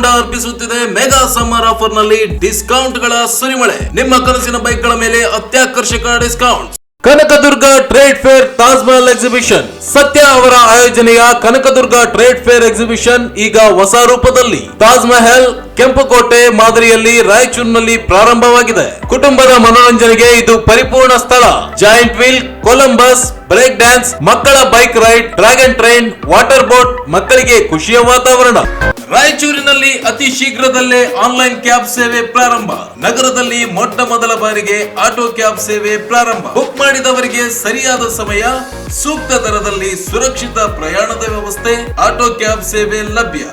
ಹೋಂಡಾ ಅರ್ಪಿಸುತ್ತಿದೆ mega summer offer ನಲ್ಲಿ discount ಗಳ ಸುರಿಮಳೆ. ನಿಮ್ಮ ಕನಸಿನ ಬೈಕ್ ಗಳ ಮೇಲೆ ಅತ್ಯಾಕರ್ಷಕ discount. Kanaka Durga trade fair Taj Mahal exhibition. ಸತ್ಯ ಅವರ ಆಯೋಜನೆಯ ಕನಕದುರ್ಗ ಟ್ರೇಡ್ ಫೇರ್ ಎಕ್ಸಿಬಿಷನ್ ಈಗ ಹೊಸ ರೂಪದಲ್ಲಿ ತಾಜ್ ಮಹಲ್ ಕೆಂಪುಕೋಟೆ ಮಾದರಿಯಲ್ಲಿ ರಾಯಚೂರಿನಲ್ಲಿ ಪ್ರಾರಂಭವಾಗಿದೆ. ಕುಟುಂಬದ ಮನೋರಂಜನೆಗೆ ಇದು ಪರಿಪೂರ್ಣ ಸ್ಥಳ. Giant wheel, Columbus, break dance, ಮಕ್ಕಳ bike ride, dragon train, water boat, ಮಕ್ಕಳಿಗೆ ಖುಷಿಯ ವಾತಾವರಣ. ರಾಯಚೂರಿನಲ್ಲಿ ಅತಿ ಶೀಘ್ರದಲ್ಲೇ ಆನ್ಲೈನ್ ಕ್ಯಾಬ್ ಸೇವೆ ಪ್ರಾರಂಭ. ನಗರದಲ್ಲಿ ಮೊಟ್ಟ ಮೊದಲ ಬಾರಿಗೆ ಆಟೋ ಕ್ಯಾಬ್ ಸೇವೆ ಪ್ರಾರಂಭ. ಬುಕ್ ಮಾಡಿದವರಿಗೆ ಸರಿಯಾದ ಸಮಯ, ಸೂಕ್ತ ದರದಲ್ಲಿ ಸುರಕ್ಷಿತ ಪ್ರಯಾಣದ ವ್ಯವಸ್ಥೆ, ಆಟೋ ಕ್ಯಾಬ್ ಸೇವೆ ಲಭ್ಯ.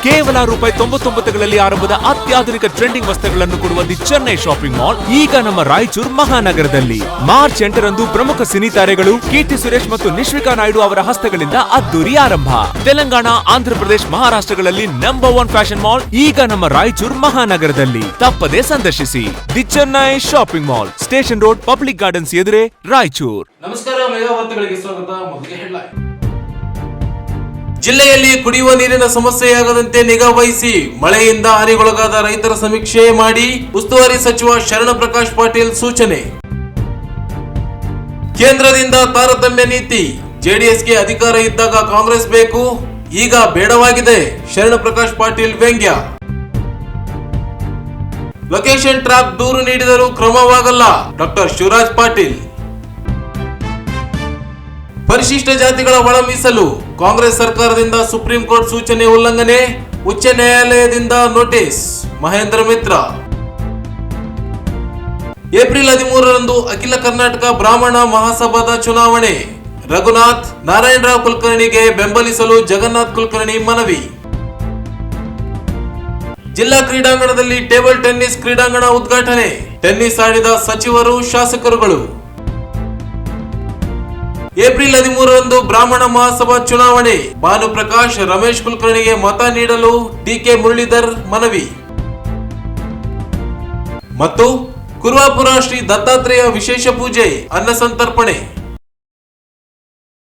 ಕೇವಲ ₹99ಗಳಲ್ಲಿ ಆರಂಭದ ಅತ್ಯಾಧುನಿಕ ಟ್ರೆಂಡಿಂಗ್ ವಸ್ತುಗಳನ್ನು ಕೊಡುವ ದಿ ಚೆನ್ನೈ ಶಾಪಿಂಗ್ ಮಾಲ್ ಈಗ ನಮ್ಮ ರಾಯಚೂರು ಮಹಾನಗರದಲ್ಲಿ. ಮಾರ್ಚ್ 8ರಂದು ಪ್ರಮುಖ ಸಿನಿ ತಾರೆಗಳು ಕೀರ್ತಿ ಸುರೇಶ್ ಮತ್ತು ನಿಶ್ವಿಕಾ ನಾಯ್ಡು ಅವರ ಹಸ್ತಗಳಿಂದ ಅದ್ದೂರಿ ಆರಂಭ. Telangana, Andhra Pradesh, ಮಹಾರಾಷ್ಟ್ರಗಳಲ್ಲಿ number 1 fashion mall ಈಗ ನಮ್ಮ ರಾಯಚೂರು ಮಹಾನಗರದಲ್ಲಿ. ತಪ್ಪದೇ ಸಂದರ್ಶಿಸಿ the Chennai shopping mall, station road, public gardens ಎದುರೇ, Raichur. ನಮಸ್ಕಾರ, ಮೆಗಾ ವಾರ್ತೆಗಳಿಗೆ ಸ್ವಾಗತ. ಮೊದಲಿಗೆ ಹೆಡ್ಲೈನ್. ಜಿಲ್ಲೆಯಲ್ಲಿ ಕುಡಿಯುವ ನೀರಿನ ಸಮಸ್ಯೆಯಾಗದಂತೆ ನಿಗಾ ವಹಿಸಿ. ಮಳೆಯಿಂದ ಹಾನಿಗೊಳಗಾದ ರೈತರ ಸಮೀಕ್ಷೆ ಮಾಡಿ ಉಸ್ತುವಾರಿ ಸಚಿವ ಶರಣ ಪ್ರಕಾಶ್ ಪಾಟೀಲ್ ಸೂಚನೆ. ಕೇಂದ್ರದಿಂದ ತಾರತಮ್ಯ ನೀತಿ. ಜೆಡಿಎಸ್ಗೆ ಅಧಿಕಾರ ಇದ್ದಾಗ ಕಾಂಗ್ರೆಸ್ ಬೇಕು, ಈಗ ಬೇಡವಾಗಿದೆ. ಶರಣ ಪ್ರಕಾಶ್ ಪಾಟೀಲ್ ವ್ಯಂಗ್ಯ. ಲೊಕೇಶನ್ ಟ್ರ್ಯಾಪ್ ದೂರು ನೀಡಿದರೂ ಕ್ರಮವಾಗಲ್ಲ. ಡಾಕ್ಟರ್ ಶಿವರಾಜ್ ಪಾಟೀಲ್. ಪರಿಶಿಷ್ಟ ಜಾತಿಗಳ ಒಳ ಮೀಸಲು. ಕಾಂಗ್ರೆಸ್ ಸರ್ಕಾರದಿಂದ ಸುಪ್ರೀಂ ಕೋರ್ಟ್ ಸೂಚನೆ ಉಲ್ಲಂಘನೆ, ಉಚ್ಚ ನ್ಯಾಯಾಲಯದಿಂದ ನೋಟಿಸ್. ಮಹೇಂದ್ರ ಮಿತ್ರ. ಏಪ್ರಿಲ್ 13ರಂದು ಅಖಿಲ ಕರ್ನಾಟಕ ಬ್ರಾಹ್ಮಣ ಮಹಾಸಭಾದ ಚುನಾವಣೆ. ರಘುನಾಥ್ ನಾರಾಯಣರಾವ್ ಕುಲಕರ್ಣಿಗೆ ಬೆಂಬಲಿಸಲು ಜಗನ್ನಾಥ್ ಕುಲಕರ್ಣಿ ಮನವಿ. ಜಿಲ್ಲಾ ಕ್ರೀಡಾಂಗಣದಲ್ಲಿ ಟೇಬಲ್ ಟೆನ್ನಿಸ್ ಕ್ರೀಡಾಂಗಣ ಉದ್ಘಾಟನೆ. ಟೆನ್ನಿಸ್ ಆಡಿದ ಸಚಿವರು, ಶಾಸಕರುಗಳು. ಏಪ್ರಿಲ್ 13ರಂದು ಬ್ರಾಹ್ಮಣ ಮಹಾಸಭಾ ಚುನಾವಣೆ. ಭಾನುಪ್ರಕಾಶ್ ರಮೇಶ್ ಕುಲಕರ್ಣಿಗೆ ಮತ ನೀಡಲು ಡಿಕೆ ಮುರಳೀಧರ್ ಮನವಿ. ಮತ್ತು ಕುರುವಾಪುರ ಶ್ರೀ ದತ್ತಾತ್ರೇಯ ವಿಶೇಷ ಪೂಜೆ, ಅನ್ನ ಸಂತರ್ಪಣೆ.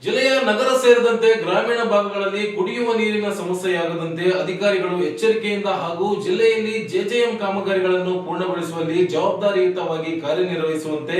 ಜಿಲ್ಲೆಯ ನಗರ ಸೇರಿದಂತೆ ಗ್ರಾಮೀಣ ಭಾಗಗಳಲ್ಲಿ ಕುಡಿಯುವ ನೀರಿನ ಸಮಸ್ಯೆಯಾಗದಂತೆ ಅಧಿಕಾರಿಗಳು ಎಚ್ಚರಿಕೆಯಿಂದ ಹಾಗೂ ಜಿಲ್ಲೆಯಲ್ಲಿ ಜೆಜೆಎಂ ಕಾಮಗಾರಿಗಳನ್ನು ಪೂರ್ಣಗೊಳಿಸುವಲ್ಲಿ ಜವಾಬ್ದಾರಿಯುತವಾಗಿ ಕಾರ್ಯನಿರ್ವಹಿಸುವಂತೆ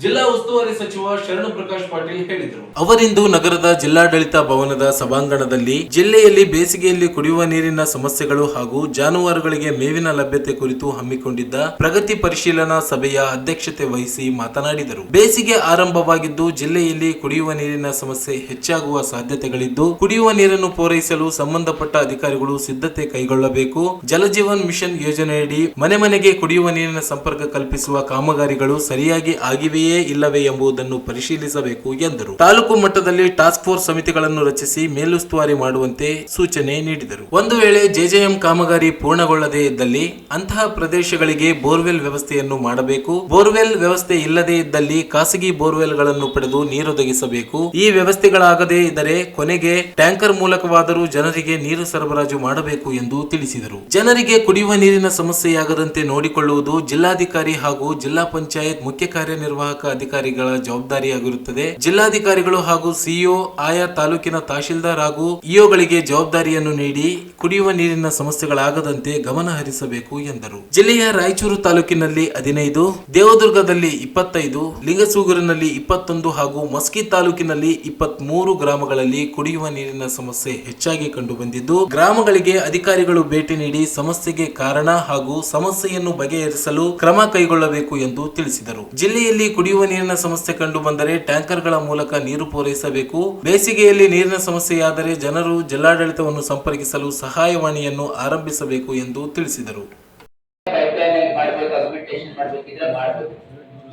ಜಿಲ್ಲಾ ಉಸ್ತುವಾರಿ ಸಚಿವ ಶರಣ ಪ್ರಕಾಶ್ ಪಾಟೀಲ್ ಹೇಳಿದರು. ಅವರಿಂದು ನಗರದ ಜಿಲ್ಲಾಡಳಿತ ಭವನದ ಸಭಾಂಗಣದಲ್ಲಿ ಜಿಲ್ಲೆಯಲ್ಲಿ ಬೇಸಿಗೆಯಲ್ಲಿ ಕುಡಿಯುವ ನೀರಿನ ಸಮಸ್ಯೆಗಳು ಹಾಗೂ ಜಾನುವಾರುಗಳಿಗೆ ಮೇವಿನ ಲಭ್ಯತೆ ಕುರಿತು ಹಮ್ಮಿಕೊಂಡಿದ್ದ ಪ್ರಗತಿ ಪರಿಶೀಲನಾ ಸಭೆಯ ಅಧ್ಯಕ್ಷತೆ ವಹಿಸಿ ಮಾತನಾಡಿದರು. ಬೇಸಿಗೆ ಆರಂಭವಾಗಿದ್ದು ಜಿಲ್ಲೆಯಲ್ಲಿ ಕುಡಿಯುವ ನೀರಿನ ಸಮಸ್ಯೆ ಹೆಚ್ಚಾಗುವ ಸಾಧ್ಯತೆಗಳಿದ್ದು ಕುಡಿಯುವ ನೀರನ್ನು ಪೂರೈಸಲು ಸಂಬಂಧಪಟ್ಟ ಅಧಿಕಾರಿಗಳು ಸಿದ್ಧತೆ ಕೈಗೊಳ್ಳಬೇಕು. ಜಲಜೀವನ್ ಮಿಷನ್ ಯೋಜನೆಯಡಿ ಮನೆ ಮನೆಗೆ ಕುಡಿಯುವ ನೀರಿನ ಸಂಪರ್ಕ ಕಲ್ಪಿಸುವ ಕಾಮಗಾರಿಗಳು ಸರಿಯಾಗಿ ಆಗಿವೆಯೇ ಇಲ್ಲವೇ ಎಂಬುದನ್ನು ಪರಿಶೀಲಿಸಬೇಕು ಎಂದರು. ತಾಲೂಕು ಮಟ್ಟದಲ್ಲಿ ಟಾಸ್ಕ್ ಫೋರ್ಸ್ ಸಮಿತಿಗಳನ್ನು ರಚಿಸಿ ಮೇಲುಸ್ತುವಾರಿ ಮಾಡುವಂತೆ ಸೂಚನೆ ನೀಡಿದರು. ಒಂದು ವೇಳೆ ಜೆಜೆಎಂ ಕಾಮಗಾರಿ ಪೂರ್ಣಗೊಳ್ಳದೇ ಇದ್ದಲ್ಲಿ ಅಂತಹ ಪ್ರದೇಶಗಳಿಗೆ ಬೋರ್ವೆಲ್ ವ್ಯವಸ್ಥೆಯನ್ನು ಮಾಡಬೇಕು. ಬೋರ್ವೆಲ್ ವ್ಯವಸ್ಥೆ ಇಲ್ಲದೇ ಇದ್ದಲ್ಲಿ ಖಾಸಗಿ ಬೋರ್ವೆಲ್ ಗಳನ್ನು ಪಡೆದು ನೀರೊದಗಿಸಬೇಕು. ಈ ವ್ಯವಸ್ಥೆಗಳಾಗದೇ ಇದ್ದರೆ ಕೊನೆಗೆ ಟ್ಯಾಂಕರ್ ಮೂಲಕವಾದರೂ ಜನರಿಗೆ ನೀರು ಸರಬರಾಜು ಮಾಡಬೇಕು ಎಂದು ತಿಳಿಸಿದರು. ಜನರಿಗೆ ಕುಡಿಯುವ ನೀರಿನ ಸಮಸ್ಯೆಯಾಗದಂತೆ ನೋಡಿಕೊಳ್ಳುವುದು ಜಿಲ್ಲಾಧಿಕಾರಿ ಹಾಗೂ ಜಿಲ್ಲಾ ಪಂಚಾಯತ್ ಮುಖ್ಯ ಕಾರ್ಯನಿರ್ವಾಹಕ ಅಧಿಕಾರಿಗಳ ಜವಾಬ್ದಾರಿಯಾಗಿರುತ್ತದೆ. ಜಿಲ್ಲಾಧಿಕಾರಿಗಳು ಹಾಗೂ ಸಿಇಒ ಆಯಾ ತಾಲೂಕಿನ ತಹಶೀಲ್ದಾರ್ ಹಾಗೂ ಇಒಗಳಿಗೆ ಜವಾಬ್ದಾರಿಯನ್ನು ನೀಡಿ ಕುಡಿಯುವ ನೀರಿನ ಸಮಸ್ಯೆಗಳಾಗದಂತೆ ಗಮನ ಹರಿಸಬೇಕು ಎಂದರು. ಜಿಲ್ಲೆಯ ರಾಯಚೂರು ತಾಲೂಕಿನಲ್ಲಿ 15, ದೇವದುರ್ಗದಲ್ಲಿ 25, ಲಿಂಗಸೂಗೂರಿನಲ್ಲಿ 21 ಹಾಗೂ ಮಸ್ಕಿ ತಾಲೂಕಿನಲ್ಲಿ 23 ಗ್ರಾಮಗಳಲ್ಲಿ ಕುಡಿಯುವ ನೀರಿನ ಸಮಸ್ಯೆ ಹೆಚ್ಚಾಗಿ ಕಂಡು ಬಂದಿದ್ದು ಗ್ರಾಮಗಳಿಗೆ ಅಧಿಕಾರಿಗಳು ಭೇಟಿ ನೀಡಿ ಸಮಸ್ಯೆಗೆ ಕಾರಣ ಹಾಗೂ ಸಮಸ್ಯೆಯನ್ನು ಬಗೆಹರಿಸಲು ಕ್ರಮ ಕೈಗೊಳ್ಳಬೇಕು ಎಂದು ತಿಳಿಸಿದರು. ಜಿಲ್ಲೆಯಲ್ಲಿ ಕುಡಿಯುವ ನೀರಿನ ಸಮಸ್ಯೆ ಕಂಡು ಬಂದರೆ ಟ್ಯಾಂಕರ್ಗಳ ಮೂಲಕ ನೀರು ಪೂರೈಸಬೇಕು. ಬೇಸಿಗೆಯಲ್ಲಿ ನೀರಿನ ಸಮಸ್ಯೆಯಾದರೆ ಜನರು ಜಿಲ್ಲಾಡಳಿತವನ್ನು ಸಂಪರ್ಕಿಸಲು ಸಹಾಯವಾಣಿಯನ್ನು ಆರಂಭಿಸಬೇಕು ಎಂದು ತಿಳಿಸಿದರು.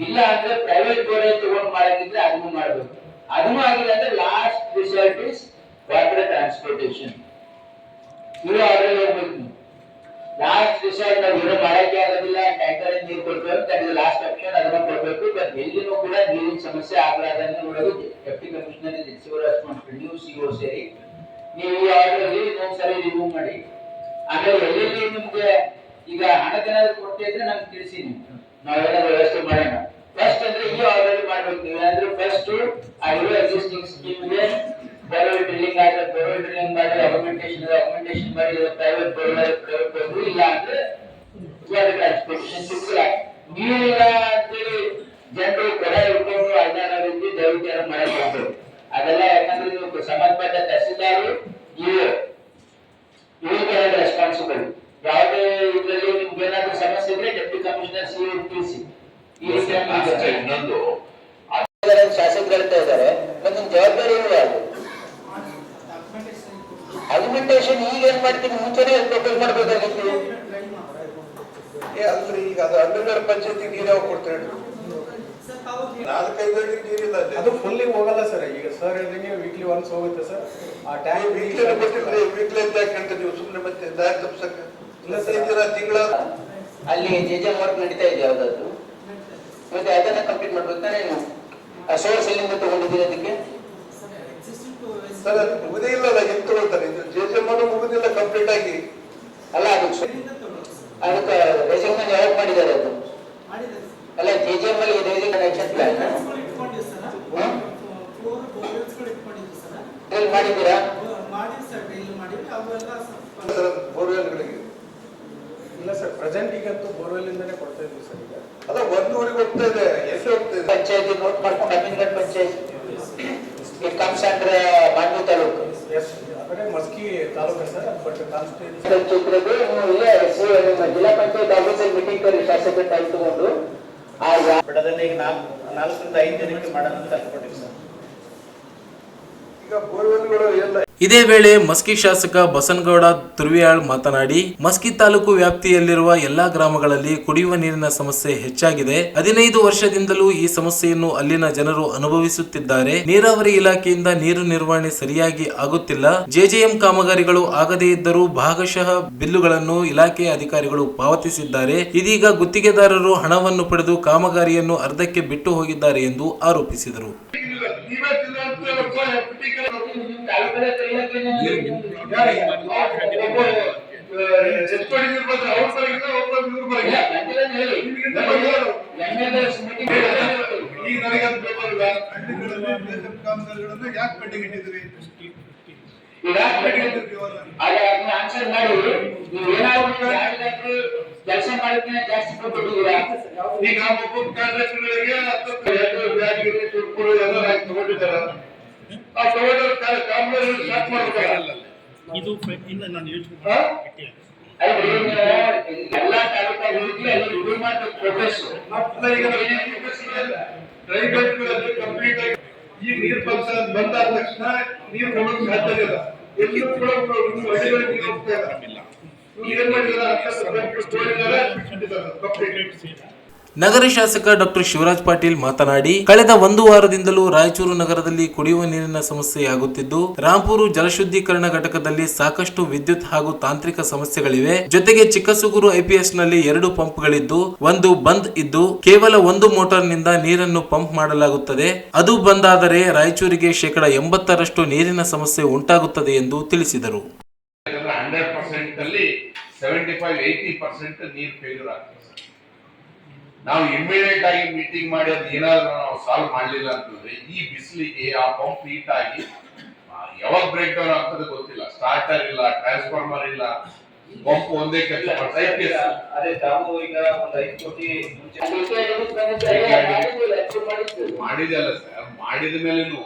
ಇಲ್ಲ ಅಂದ್ರೆ ಪ್ರೈವೇಟ್ ಬೋರ್ವೆಲ್ ತಗೊಂಡು ಮಾಡಕ್ಕಿದ್ರೆ ಅದನ್ನು ಮಾಡಬೇಕು. ಅದನ್ನು ಆಗಿಲ್ಲ ಅಂದ್ರೆ last result is water transportation. ಇವರು ಅವರಲ್ಲಿ ಹೋಗ್ಬೇಕು. ಲಾಸ್ಟ್ ರಿಸಲ್ಟ್ ನಾವು ಏನು ಮಾಡಕ್ಕೆ ಆಗೋದಿಲ್ಲ, ಟ್ಯಾಂಕರ್ ನೀರು ಕೊಡ್ಬೇಕು, ದಟ್ ಇಸ್ ಲಾಸ್ಟ್ ಆಪ್ಷನ್, ಅದನ್ನ ಕೊಡ್ಬೇಕು. ಬಟ್ ಎಲ್ಲಿನೂ ಕೂಡ ನೀರಿನ ಸಮಸ್ಯೆ ಆಗಲಾರ್ದಂಗೆ ನೋಡೋದು deputy commissioner is your responsibility. ನೀವು ಸಿಒ ಸೇರಿ ನೀವು ಈ ಆರ್ಡರ್ ಅಲ್ಲಿ ಇನ್ನೊಂದ್ಸರಿ ರಿಮೂವ್ ಮಾಡಿ. ಆಮೇಲೆ ಎಲ್ಲೆಲ್ಲಿ ನಿಮ್ಗೆ ಈಗ ಹಣಕ್ಕೇನಾದ್ರು ಕೊಡ್ತಾ ಇದ್ರೆ ನಮ್ಗೆ ತಿಳಿಸಿ, ನಾವೇನಾದ್ರು ವ್ಯವಸ್ಥೆ ಮಾಡೋಣ. ಫಸ್ಟ್ ಅಂದ್ರೆ ಈ ಆರ್ಡರ್ ಮಾಡ್ಬೇಕು. ನೀವು ಏನಾದ್ರು ಫಸ್ಟ್ ಆ ಇರೋ ಎಕ್ಸಿಸ್ಟಿಂಗ್ ಸ್ಕೀಮ್ಗೆ ಬೋರ್ವೆಲ್ ಡ್ರಿಲ್ಲಿಂಗ್ ಆದ್ರೆ ಬೋರ್ವೆಲ್ ಡ್ರಿಲ್ಲಿಂಗ್ ಮಾಡಿ ಅಗ್ಮೆಂಟೇಶನ್ ಮಾಡಿ ಪ್ರೈವೇಟ್ ಬೋರ್ವೆಲ್ ಇಲ್ಲ ಅಂದ್ರೆ ಟ್ರಾನ್ಸ್ಪೋರ್ಟೇಷನ್ ಸಿಕ್ಕಿಲ್ಲ. ನೀರಿಲ್ಲ ಅಂತೇಳಿ ಜನರು ಕೊಡ ಹಿಡ್ಕೊಂಡು ಅಜ್ಞಾನ ರೀತಿ ದೈವಿಕ ಮಾಡಬೇಕು. ಅದೆಲ್ಲ ಯಾಕಂದ್ರೆ ನೀವು ಸಂಬಂಧಪಟ್ಟ ತಹಸೀಲ್ದಾರು ಇವ್ರಿಗೆ ರೆಸ್ಪಾನ್ಸಿಬಲ್. ಯಾವುದೇ ಇದರಲ್ಲಿ ನಿಮ್ಗೆ ಏನಾದ್ರೂ ಸಮಸ್ಯೆ ಇದ್ರೆ ಡೆಪ್ಟಿ ಕಮಿಷನರ್ ಸಿ ತಿಳಿಸಿ. ಈ ರೀತಿ ಇನ್ನೊಂದು ಶಾಸಕರು ಹೇಳ್ತಾ ಇದ್ದಾರೆ, ಮತ್ತೆ ಜವಾಬ್ದಾರಿ ಯಾವುದು? ಅಗ್ಮೆಂಟೇಶನ್ ಈಗ ಏನ್ ಮಾಡ್ತೀನಿ, ಮುಂಚೆನೆ ಪ್ರಪೋಸ್ ಮಾಡ್ಬೇಕಾಗಿತ್ತು. ಅಲ್ರಿ ಈಗ ಅದು ಅಂಡರ್ ಪಂಚಾಯತಿ ನೀರು ಯಾವಾಗ ಕೊಡ್ತಾರೆ? 4-5 ಗಂಟೆಗೆ ನೀರಿಲ್ಲ, ಅದು ಫುಲ್ಲಿ ಹೋಗಲ್ಲ ಸರ್. ಈಗ ಸರ್ ಹೇಳಿದಂಗೆ ವೀಕ್ಲಿ ಒನ್ಸ್ ಹೋಗುತ್ತೆ ಸರ್. ಆ ಟ್ಯಾಂಕ್ ವೀಕ್ಲಿ ಅಂತ ಯಾಕಂತ ನೀವು ಸುಮ್ಮನೆ ಮತ್ತೆ ದಾರಿ ತಪ್ಸಕ್ಕೆ ಇಲ್ಲ ಸರ್. ತಿಂಗಳ ಅಲ್ಲಿ ಜೆಜೆ ವರ್ಕ್ ನಡೀತಾ ಇದೆ ಯಾವ್ದಾದ್ರು, ಮತ್ತೆ ಅದನ್ನ ಕಂಪ್ಲೀಟ್ ಮಾಡ್ಬೇಕು ತಾನೇ. ನೀವು ಸೋರ್ಸ್ ಎಲ್ಲಿಂದ ತಗೊಂಡಿದ್ದೀರಿ ಅದಕ್ಕೆ? ಸರ್ ಅದು ಮುಗಿದೇ ಇಲ್ಲಲ್ಲ, ಹೆಂಗ್ ತಗೊಳ್ತಾರೆ? ಇದು ಜೆಜೆಮ್ಮನು ಮುಗಿದಿಲ್ಲ ಕಂಪ್ಲೀಟ್ ಆಗಿ. ಅಲ್ಲ ಅದಕ್ಕೆ ರೆಸಿಗ್ನೇಷನ್ ಯಾವಾಗ ಮಾಡಿದ್ದಾರೆ? ಅದು ಅಲ್ಲ ಜೆಜೆಎಂ ಅಲ್ಲಿ ರೆಸಿಗ್ನೇಷನ್ ಪ್ಲಾನ್ ಮಾಡಿದ್ದೀರಾ? ಸರ್ ಬೋರ್ವೆಲ್ಗಳಿಗೆ ಇಲ್ಲ ಸರ್, ಪ್ರೆಸೆಂಟ್ ಈಗಂತೂ ಬೋರ್ವೆಲ್ ಇಂದಾನೆ ಕೊಡ್ತಾ ಇದ್ವಿ ಸರ್. ಈಗ ಅದ 1 ಊರಿಗೆ ಹೋಗ್ತಾ ಇದೆ, ಎಷ್ಟು ಹೋಗ್ತಾ ಇದೆ? ಪಂಚಾಯತಿ ನೋಟ್ ಮಾಡ್ಕೊಂಡು Amingarh panchayat it comes under Manvi taluk. Yes, ಆದರೆ ಮಸ್ಕಿ ತಾಲೂಕು ಸರ್. ಬಟ್ ಚಿತ್ರದು ಜಿಲ್ಲಾ ಪಂಚಾಯತ್ ಆಫೀಸಲ್ಲಿ ಮೀಟಿಂಗ್ ಕರಿ ಶಾಸಕರ ಟೈಮ್ ತಗೊಂಡು ಬಟ್ ಅದನ್ನ ಈಗ 4ರಿಂದ 5 ದಿನಕ್ಕೆ ಮಾಡೋಣ ಅಂತ ಅನ್ಕೊಂಡಿವಿ ಸರ್. ಈಗ ಬೋರ್ವೆಲ್ಗಳು ಎಲ್ಲ. ಇದೇ ವೇಳೆ ಮಸ್ಕಿ ಶಾಸಕ ಬಸನಗೌಡ ತುರ್ವಿಯಾಳ್ ಮಾತನಾಡಿ, ಮಸ್ಕಿ ತಾಲೂಕು ವ್ಯಾಪ್ತಿಯಲ್ಲಿರುವ ಎಲ್ಲಾ ಗ್ರಾಮಗಳಲ್ಲಿ ಕುಡಿಯುವ ನೀರಿನ ಸಮಸ್ಯೆ ಹೆಚ್ಚಾಗಿದೆ. 15 ವರ್ಷದಿಂದಲೂ ಈ ಸಮಸ್ಯೆಯನ್ನು ಅಲ್ಲಿನ ಜನರು ಅನುಭವಿಸುತ್ತಿದ್ದಾರೆ. ನೀರಾವರಿ ಇಲಾಖೆಯಿಂದ ನೀರು ನಿರ್ವಹಣೆ ಸರಿಯಾಗಿ ಆಗುತ್ತಿಲ್ಲ. ಜೆಜೆಎಂ ಕಾಮಗಾರಿಗಳು ಆಗದೇ ಇದ್ದರೂ ಭಾಗಶಃ ಬಿಲ್ಲುಗಳನ್ನು ಇಲಾಖೆಯ ಅಧಿಕಾರಿಗಳು ಪಾವತಿಸಿದ್ದಾರೆ. ಇದೀಗ ಗುತ್ತಿಗೆದಾರರು ಹಣವನ್ನು ಪಡೆದು ಕಾಮಗಾರಿಯನ್ನು ಅರ್ಧಕ್ಕೆ ಬಿಟ್ಟು ಹೋಗಿದ್ದಾರೆ ಎಂದು ಆರೋಪಿಸಿದರು. ಆನ್ಸರ್ ಮಾಡಿ, ನೀವು ಏನಾದ್ರು ಕೆಲಸ ಮಾಡಿದ್ರೆ ಜಾಸ್ತಿ ಕೊಟ್ಟಿದ್ದೀರಾ? ಈಗ ಒಬ್ಬೊಬ್ಬ ಕಾಂಟ್ರಾಕ್ಟರ್ಗಳಿಗೆ ತಗೊಂಡಿದ್ದಾರೆ. ಆ ತಗೊಂಡ್ರೆ ಕಾಮಗಾರಿ ಸ್ಟಾರ್ಟ್ ಮಾಡ್ಬೇಕಲ್ಲ. ಇದು ಇನ್ನು ನಾನು ಯೋಚನೆ ಎಲ್ಲಾ ತಾಲೂಕಲ್ಲಿ ಅಲ್ಲಿ ಮಾಡಬೇಕು ಪ್ರೋಗ್ರೆಸ್. ರೈತರಲ್ಲಿ ಕಂಪ್ಲೀಟ್ ಆಗಿ ಈ ನೀರು ಬಂದಾದ ತಕ್ಷಣ ನೀರು ಕೊಡೋಕೆ ಸಾಧ್ಯ ಇಲ್ಲ. ಎಲ್ಲರೂ ಕೂಡ ಹಳ್ಳಿಗಳಿಗೆ ನೀರು ಹೋಗ್ತಾ ಇಲ್ಲ. ಏನ್ ಮಾಡಿದ್ದಾರೆ? ನಗರ ಶಾಸಕ ಡಾಕ್ಟರ್ ಶಿವರಾಜ್ ಪಾಟೀಲ್ ಮಾತನಾಡಿ, ಕಳೆದ 1 ವಾರದಿಂದಲೂ ರಾಯಚೂರು ನಗರದಲ್ಲಿ ಕುಡಿಯುವ ನೀರಿನ ಸಮಸ್ಯೆಯಾಗುತ್ತಿದ್ದು, ರಾಂಪುರ ಜಲಶುದ್ಧೀಕರಣ ಘಟಕದಲ್ಲಿ ಸಾಕಷ್ಟು ವಿದ್ಯುತ್ ಹಾಗೂ ತಾಂತ್ರಿಕ ಸಮಸ್ಯೆಗಳಿವೆ. ಜೊತೆಗೆ ಚಿಕ್ಕಸುಗೂರು ಐಪಿಎಸ್ ನಲ್ಲಿ 2 ಪಂಪ್ಗಳಿದ್ದು, ಒಂದು ಬಂದ್ ಇದ್ದು ಕೇವಲ 1 ಮೋಟಾರ್ನಿಂದ ನೀರನ್ನು ಪಂಪ್ ಮಾಡಲಾಗುತ್ತದೆ. ಅದು ಬಂದಾದರೆ ರಾಯಚೂರಿಗೆ 80% ನೀರಿನ ಸಮಸ್ಯೆ ಉಂಟಾಗುತ್ತದೆ ಎಂದು ತಿಳಿಸಿದರು. 100% ಅಲ್ಲಿ 75-80% ನೀರು ಫೇಲ್ಯೂರ್ ಆಗ್ತದೆ. ನಾವು ಇಮಿಡಿಯೇಟ್ ಆಗಿ ಮೀಟಿಂಗ್ ಮಾಡಿ ಅದು ಏನಾದ್ರೂ ನಾವು ಸಾಲ್ವ್ ಮಾಡಲಿಲ್ಲ ಅಂತಂದ್ರೆ ಈ ಬಿಸಿಲಿಗೆ ಆ ಪಂಪ್ ಹೀಟ್ ಆಗಿ ಯಾವಾಗ ಬ್ರೇಕ್ ಡೌನ್ ಆಗ್ತದೆ ಗೊತ್ತಿಲ್ಲ. ಸ್ಟಾರ್ಟರ್ ಇಲ್ಲ, ಟ್ರಾನ್ಸ್ಫಾರ್ಮರ್ ಇಲ್ಲ, ಪಂಪ್ ಒಂದೇ ಕೆಲಸ ಮಾಡ್ತಾ ಇದೆ. ಅದೇ ತಾವು ಈಗ ಒಂದು 5 ಕೋಟಿ ಮಾಡಿದಲ್ಲ ಸರ್, ಮಾಡಿದ ಮೇಲೇನು